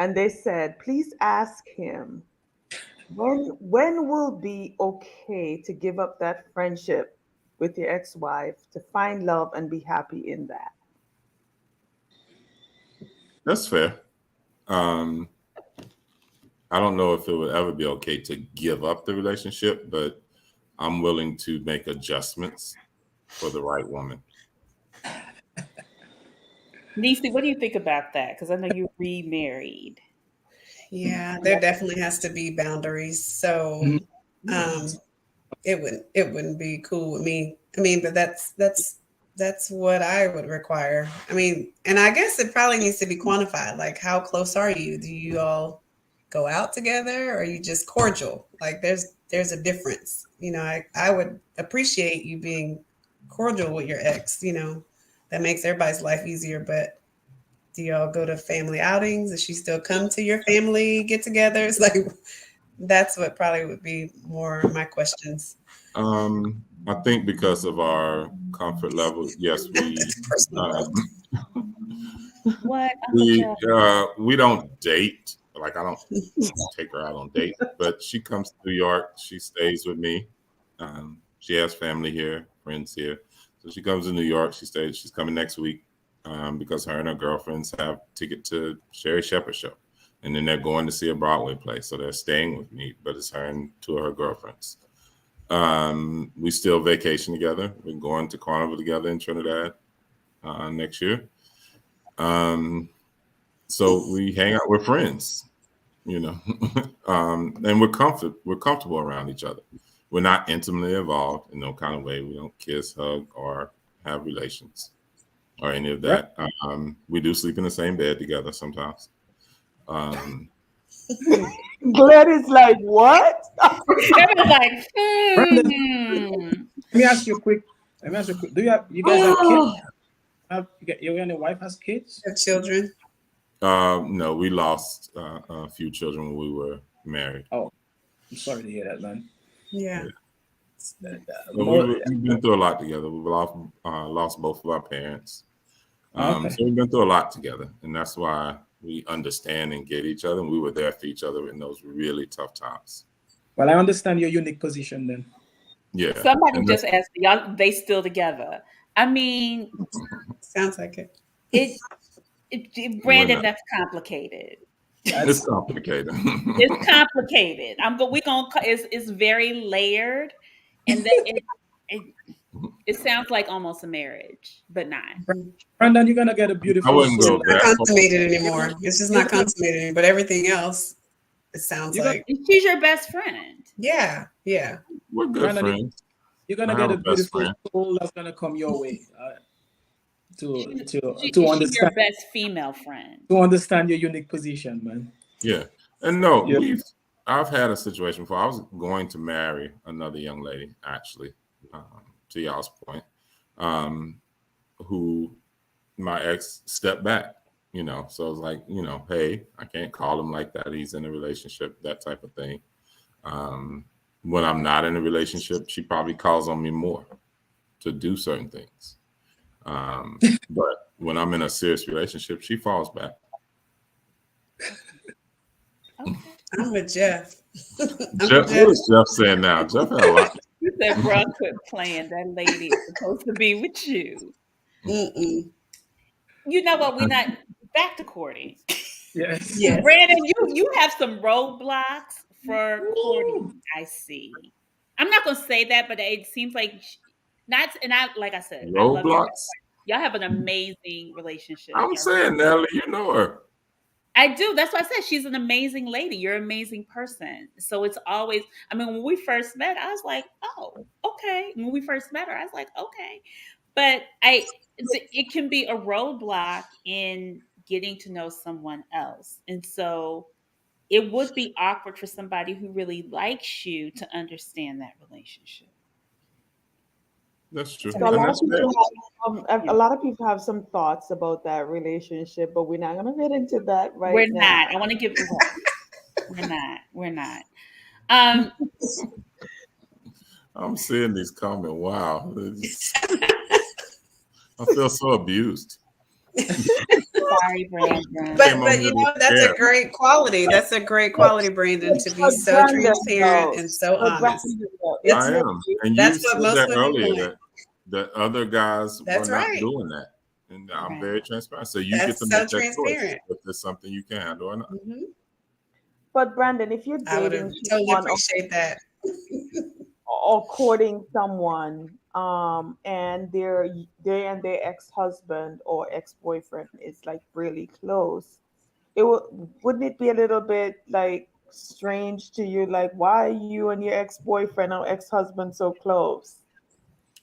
and they said, please ask him when will be okay to give up that friendship with your ex-wife to find love and be happy in that. That's fair. I don't know if it would ever be okay to give up the relationship, but I'm willing to make adjustments for the right woman. Nisi, what do you think about that? Because I know you remarried. Yeah, there definitely has to be boundaries. So Mhm. um it wouldn't be cool with me. I mean, but that's what I would require. I mean, and I guess it probably needs to be quantified. Like, how close are you? Do you all go out together, or are you just cordial? Like, there's a difference. I would appreciate you being cordial with your ex. That makes everybody's life easier. But do y'all go to family outings? Does she still come to your family get-togethers? Like, that's what probably would be more my questions. I think because of our comfort level, yes, That's personal growth. What? Uncle Jeff? we don't date. Like, I don't take her out on dates, but she comes to New York. She stays with me. She has family here, friends here, so she comes to New York. She stays. She's coming next week because her and her girlfriends have ticket to Sherry Shepherd show, and then they're going to see a Broadway play. So they're staying with me, but it's her and two of her girlfriends. We still vacation together. We're going to Carnival together in Trinidad next year. So we hang out. We're friends, and we're comfortable around each other. We're not intimately involved in no kind of way. We don't kiss, hug, or have relations or any of that. We do sleep in the same bed together sometimes. Glenn is like, what? Everyone's like, Brandon, let me ask you a quick. Do you guys have kids? You and your wife has kids? Have children. No, we lost a few children when we were married. Oh, I'm sorry to hear that, man. Yeah. We've been through a lot together. We've lost both of our parents. Okay. So we've been through a lot together, and that's why we understand and get each other. And we were there for each other in those really tough times. Well, I understand your unique position then. Yeah, Somebody and just asked, y'all, they still together? I mean, Sounds like it. it, we're Brandon, not. that's complicated. It's That's complicated. It's complicated. We gonna. It's very layered, and it it sounds like almost a marriage, but not. Brandon, you're gonna get a I beautiful wouldn't It's just go soul. not that far. consummated You're gonna, anymore. It's just you're not gonna, consummated, but everything else, it sounds you're gonna, like, And she's your best friend. yeah, yeah. We're good Brandon, friends. you're I gonna have get a a best beautiful friend. soul that's gonna come your way to She, to is she your understand best female friend? your unique position, man. Yeah, and no, Yeah. I've had a situation before. I was going to marry another young lady, actually, to y'all's point, um, who my ex stepped back. So I was like, hey, I can't call him like that. He's in a relationship, that type of thing. Um, when I'm not in a relationship, she probably calls on me more to do certain things. But when I'm in a serious relationship, she falls back. Okay. I'm with Jeff. I'm Jeff, with what Jeff. is Jeff saying now? Jeff had a lot. You said, "Bro, quit playing. That lady is supposed to be with you." Mm-mm. You know what? We're not back to courting. Yes. Yes. Brandon, you have some roadblocks for courting. I see. I'm not gonna say that, but it seems like not. And I, like I said, I love you. Roadblocks. Y'all have an amazing relationship. I'm Y'all really. saying, Natalie, you know her. I do. That's why I said she's an amazing lady. You're an amazing person. So it's always. I mean, when we first met, I was like, oh, okay. When we first met her, I was like, okay. But it can be a roadblock in getting to know someone else, and so it would be awkward for somebody who really likes you to understand that relationship. That's true, Does that So make a and lot sense? of that's fair. people have Yeah. a lot of people have some thoughts about that relationship, but we're not gonna get into that right We're now. not. I want to give right. We're not. We're not. Um, I'm seeing these comments. Wow, I feel so abused. sorry, Brandon. But Came on but here you with know, that's a care. great quality. That's a great quality, Brandon, to be But so Brandon, transparent though, and so but honest. Brandon, though, if I It's you're am, and you that's what said most that women earlier want. that other guys were That's not right. doing that, and I'm Right. very transparent. So you get to That's so make that choice transparent. if there's something you can handle or not. Hmm. but Brandon, if you're I would dating have totally someone appreciate that. or courting someone, and they and their ex-husband or ex-boyfriend is like really close, wouldn't it be a little bit like strange to you, like why are you and your ex-boyfriend or ex-husband so close?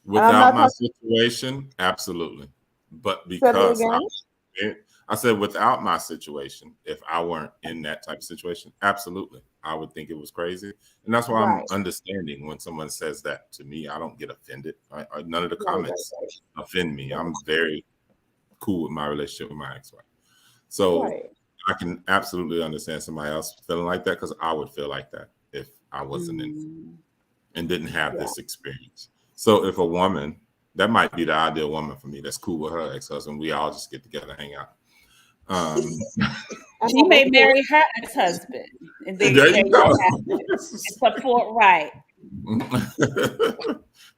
And I'm Without not my talking. situation, absolutely. But Say that because again. I said without my situation, if I weren't in that type of situation, absolutely, I would think it was crazy. And that's why I'm Right, understanding when someone says that to me. I don't get offended. None of the right, right, comments offend me. right, I'm very cool with my relationship with my ex-wife. So right. I can absolutely understand somebody else feeling like that because I would feel like that if I wasn't in Mm, and didn't have Yeah. this experience. So if a woman, that might be the ideal woman for me, that's cool with her ex-husband, we all just get together, hang out. Um, And she have a may kid. marry her ex-husband, and there there you you go. have it. It's a full right,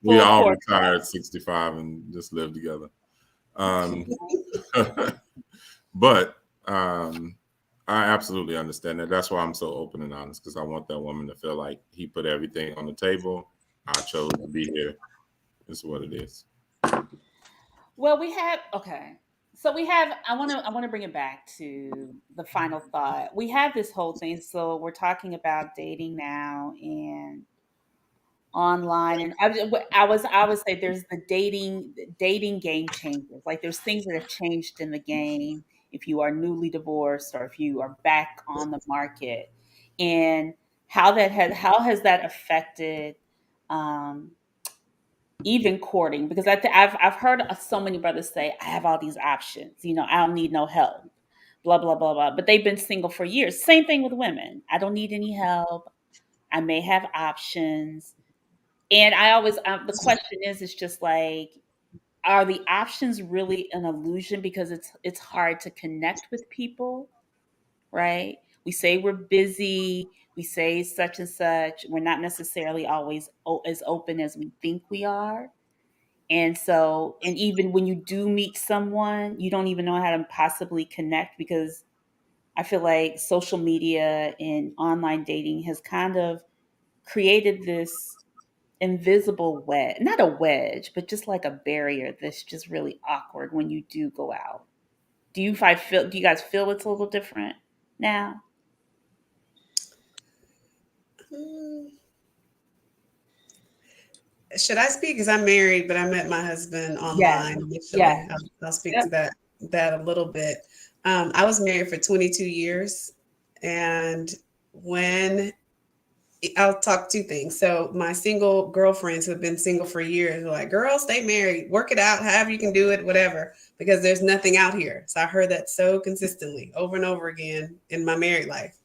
We full all court retire at press. 65 and just live together. Um, but I absolutely understand that. That's why I'm so open and honest because I want that woman to feel like he put everything on the table. I chose to be here. It's what it is. Well, we have okay. So we have. I want to bring it back to the final thought. We have this whole thing. So we're talking about dating now and online, and I would say there's the dating game changers. Like there's things that have changed in the game. If you are newly divorced or if you are back on the market, and how has that affected um, even courting, because I've heard so many brothers say, I have all these options, I don't need no help, blah blah blah blah. But they've been single for years. Same thing with women. I don't need any help. I may have options, and I always the question is, it's just like, are the options really an illusion because it's hard to connect with people, right? We say we're busy. we say such and such. We're not necessarily always as open as we think we are. And so, and even when you do meet someone, you don't even know how to possibly connect, because I feel like social media and online dating has kind of created this invisible wedge, not a wedge, but just like a barrier that's just really awkward when you do go out. Do you guys feel it's a little different now? Hmm. Should I speak? Because I'm married, but I met my husband Yes. online Yes. initially. I'll speak Yep. to that a little bit. I was married for 22 years, and when I'll talk two things. So my single girlfriends who have been single for years are like, "Girl, stay married, work it out, however you can do it, whatever," because there's nothing out here. So I heard that so consistently over and over again in my married life.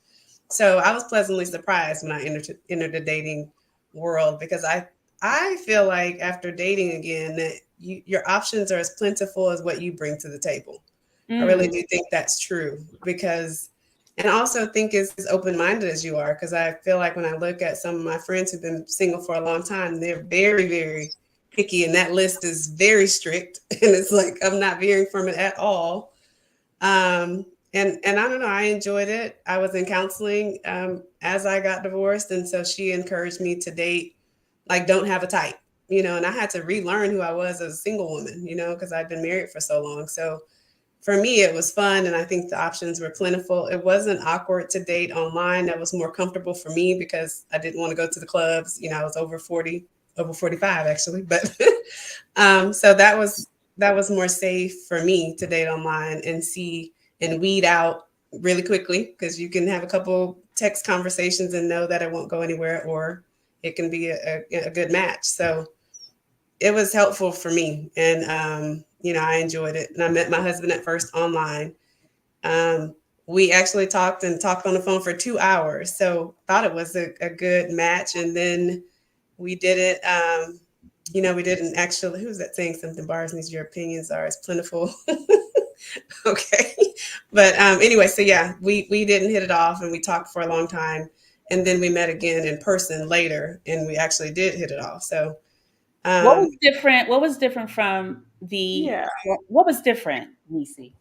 So I was pleasantly surprised when I entered the dating world, because I feel like after dating again that your options are as plentiful as what you bring to the table. I really Mm. do think that's true, because, and I also think as open minded as you are, because I feel like when I look at some of my friends who've been single for a long time, they're very, very picky, and that list is very strict. And it's like I'm not veering from it at all. And I don't know, I enjoyed it. I was in counseling as I got divorced, and so she encouraged me to date, like, don't have a type, and I had to relearn who I was as a single woman, because I'd been married for so long. So for me, it was fun, and I think the options were plentiful. It wasn't awkward to date online. That was more comfortable for me because I didn't want to go to the clubs. I was over 40, over 45 actually, but so that was more safe for me to date online and see and weed out really quickly, because you can have a couple text conversations and know that it won't go anywhere, or it can be a good match. So it was helpful for me, and I enjoyed it. And I met my husband at first online. We actually talked on the phone for 2 hours, so thought it was a good match. And then we did it. We didn't actually. Who's that saying something? Bars needs your opinions are as plentiful. Okay, but anyway, so yeah, we didn't hit it off, and we talked for a long time, and then we met again in person later, and we actually did hit it off. So What was um, different? What was different from the? Yeah, What was different, Nisi,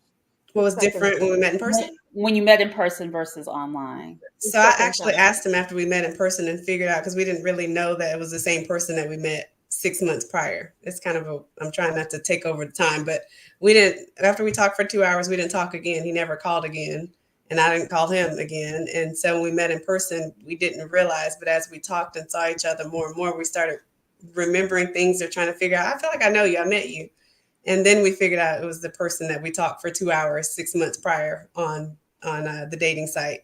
what the was second different when we met in person? when you met in person versus online? the So I second actually time. asked him after we met in person and figured out, because we didn't really know that it was the same person that we met 6 months prior. It's kind of I'm trying not to take over the time, but we didn't, after we talked for 2 hours, we didn't talk again. He never called again, and I didn't call him again. And so when we met in person, we didn't realize, but as we talked and saw each other more and more, we started remembering things or trying to figure out, I feel like I know you, I met you. And then we figured out it was the person that we talked for 2 hours 6 months prior on the dating site.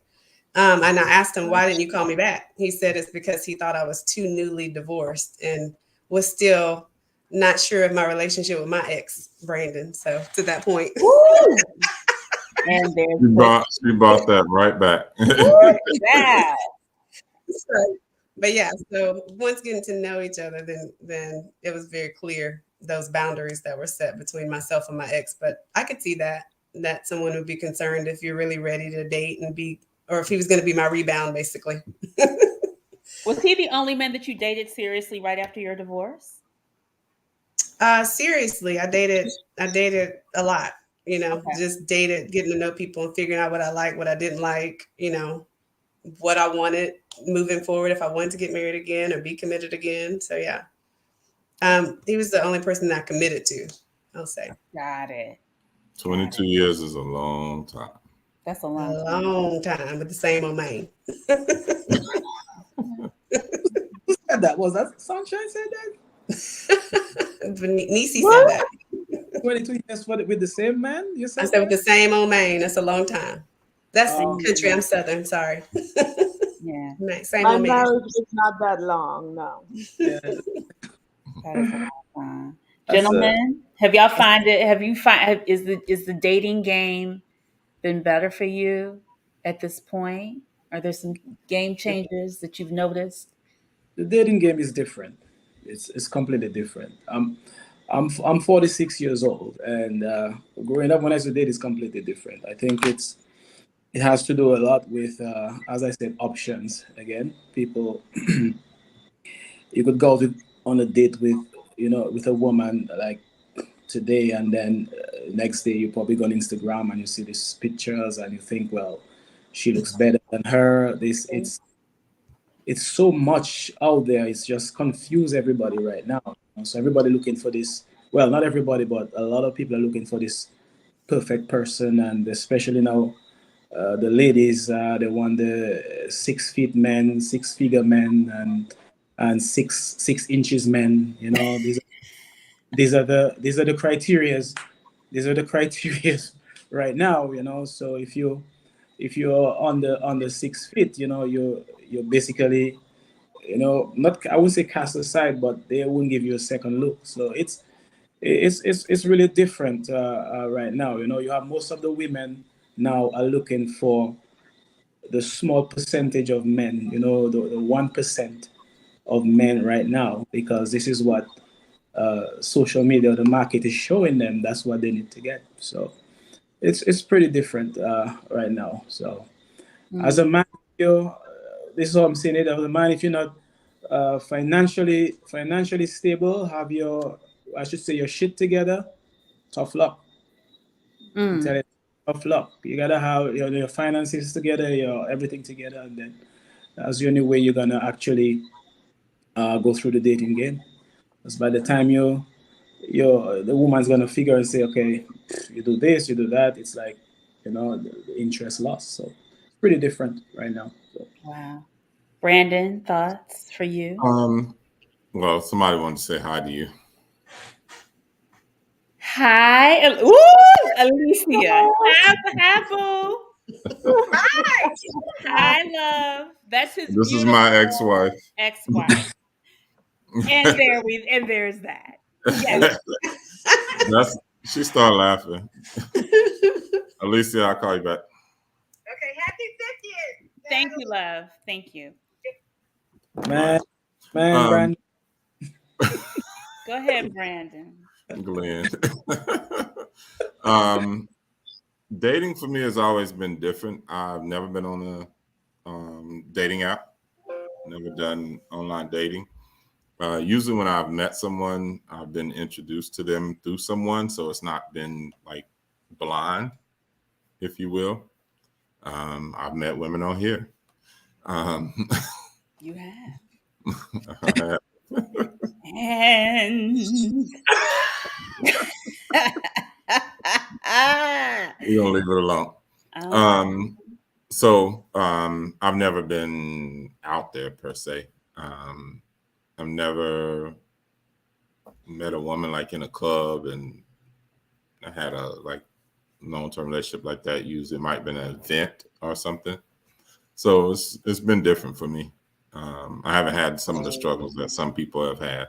And I asked him, why didn't you call me back? He said it's because he thought I was too newly divorced and was still not sure of my relationship with my ex, Brandon. So to that point. Woo! And there's She brought that right back. that. So, but yeah, so once getting to know each other, then it was very clear those boundaries that were set between myself and my ex. But I could see that someone would be concerned if you're really ready to date and be, or if he was going to be my rebound, basically. Was he the only man that you dated seriously right after your divorce? Seriously, I dated a lot. Okay, Just dated, getting to know people and figuring out what I like, what I didn't like. What I wanted moving forward, if I wanted to get married again or be committed again. So yeah, he was the only person that I committed to, I'll say. got it. Got 22 it. years is a long time. That's a A long time. long time with the same old man. Who said that? Was that Sunshine said that? Nisi said What? that. 22 years with the same man? You I said said with that? the same old man. That's a long time. That's Um, country. I'm Southern. Sorry. Yeah, Same My old man. marriage is not that long. No. yeah, that is a long time. that's Gentlemen, have y'all find it? Have you find is the dating game been better for you at this point? Are there some game changers that you've noticed? the dating game is different. It's completely different. I'm 46 years old, and growing up when I used to date is completely different. I think it has to do a lot with, as I said, options. Again, people, you could go on a date with, with a woman like today, and then next day you probably go on Instagram and you see these pictures and you think, well, she looks better than her. This it's so much out there. It's just confuse everybody right now. So everybody looking for this. Well, not everybody, but a lot of people are looking for this perfect person, and especially now, the ladies, they want the 6 feet men, 6 figure men, and 6 inches men. These are the criterias. These are the criterias right now. So if you're on the 6 feet, you're basically, not, I wouldn't say cast aside, but they won't give you a second look. So it's really different right now. You have most of the women now are looking for the small percentage of men. The 1% of men right now, because this is what social media, the market is showing them. That's what they need to get. So it's pretty different right now. So as a man, this is what I'm saying. As a man, if you're not financially stable, have your, I should say, your shit together, tough luck. I'm Mm. telling you, tough luck. You gotta have your finances together, your everything together, and then that's the only way you're gonna actually go through the dating game. Because by the time the woman's gonna figure and say, okay, you do this, you do that. It's like, the interest lost. So it's pretty different right now. So. Wow. Brandon, thoughts for you? Well, somebody wanted to say hi to you. Hi. Ooh, Alicia. Hi, hi, boo. Hi, love. That's his This is my beautiful ex-wife. ex-wife. And there's that. Yes. That's she started laughing. Alicia, I'll call you back. Okay, happy 50th. Thank you, love. Thank you. Man, Right. man, Brandon. Go ahead, Brandon. Glenn. um, Dating for me has always been different. I've never been on a dating app. Never done online dating. Usually, when I've met someone, I've been introduced to them through someone, so it's not been like blind, if you will. I've met women on here. Um, You have. I And we're gonna leave it alone. okay. So I've never been out there per se. I've never met a woman like in a club and I had a like long-term relationship like that. Usually it might have been an event or something. So it's been different for me. I haven't had some of the struggles that some people have had.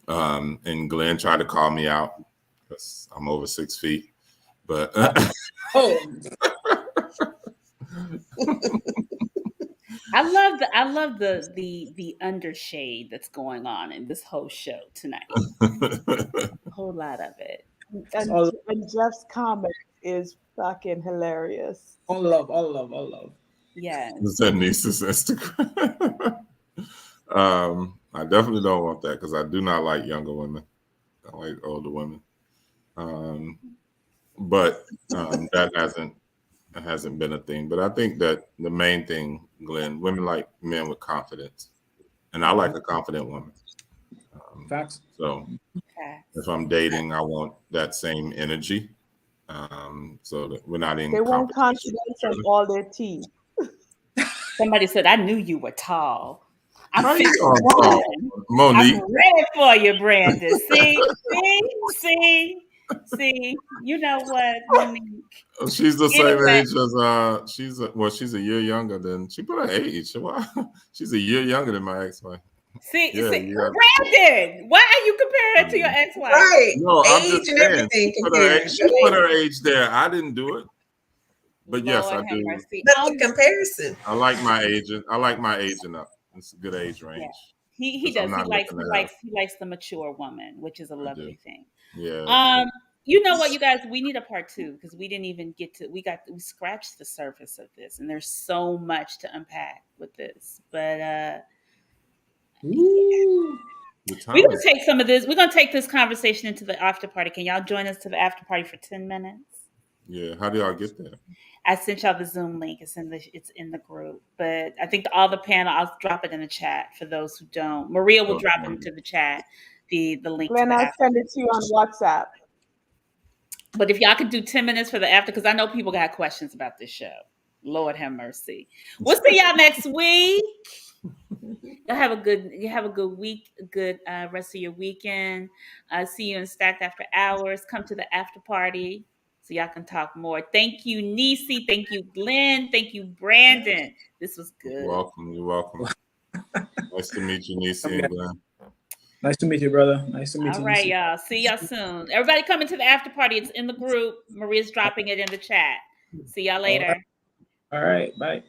And Glenn tried to call me out because I'm over 6 feet, but Oh, I love the undershade that's going on in this whole show tonight. A whole lot of it. it's And Jeff's comment is fucking hilarious. all love, all love, all love. Yes. it's that niece's Instagram. I definitely don't want that because I do not like younger women. I like older women. Um, but that hasn't been a thing. But I think that the main thing, Glenn, women like men with confidence, and I like a confident woman. Facts. So Facts. if I'm dating, I want that same energy, so that we're not in They want competition confidence with and each all their teeth. Somebody said, I knew you were tall. I'm other. How you 6'1". know I'm tall? I'm Monique? ready for you, Brandon. See. You know what, Monique? She's the same Anyway, age as she's a year younger than she put her age. Wow. She's a year younger than my ex-wife. Yeah, see, you got Brandon, why are you comparing her to your ex-wife? Right. no, I'm just Age and saying everything she compared. put her age there. I didn't do it. But yes, Lord I have do. mercy. But the comparison. I like my agent. I like my aging up. It's a good age Yeah, range he because I'm does. not looking to have. He likes the mature woman, which is a I do. lovely thing. Yeah. Um, You know what, you guys? We need a part 2 because we didn't even get to. We scratched the surface of this, and there's so much to unpack with this. But Ooh. we're gonna take some of this. We're gonna take this conversation into the after party. Can y'all join us to the after party for 10 minutes? Yeah. How do y'all get there? I sent y'all the Zoom link. It's in the group. But I think all the panel. I'll drop it in the chat for those who don't. Maria will drop it into the chat. The link Glenn, to the I'll after. send it to you on WhatsApp. But if y'all could do 10 minutes for the after, because I know people got questions about this show. Lord have mercy. We'll see y'all next week. You have a good week, a good rest of your weekend. See you in Stacked After Hours. Come to the after party so y'all can talk more. Thank you, Nisi. Thank you, Glenn. Thank you, Brandon. This was good. You're welcome. You're welcome. Nice to meet you, Nisi and Glenn. Nice to meet you, brother. Nice to meet you. All right, y'all. See y'all soon. Everybody coming to the after party. It's in the group. Maria's dropping it in the chat. See y'all later. All right. Bye.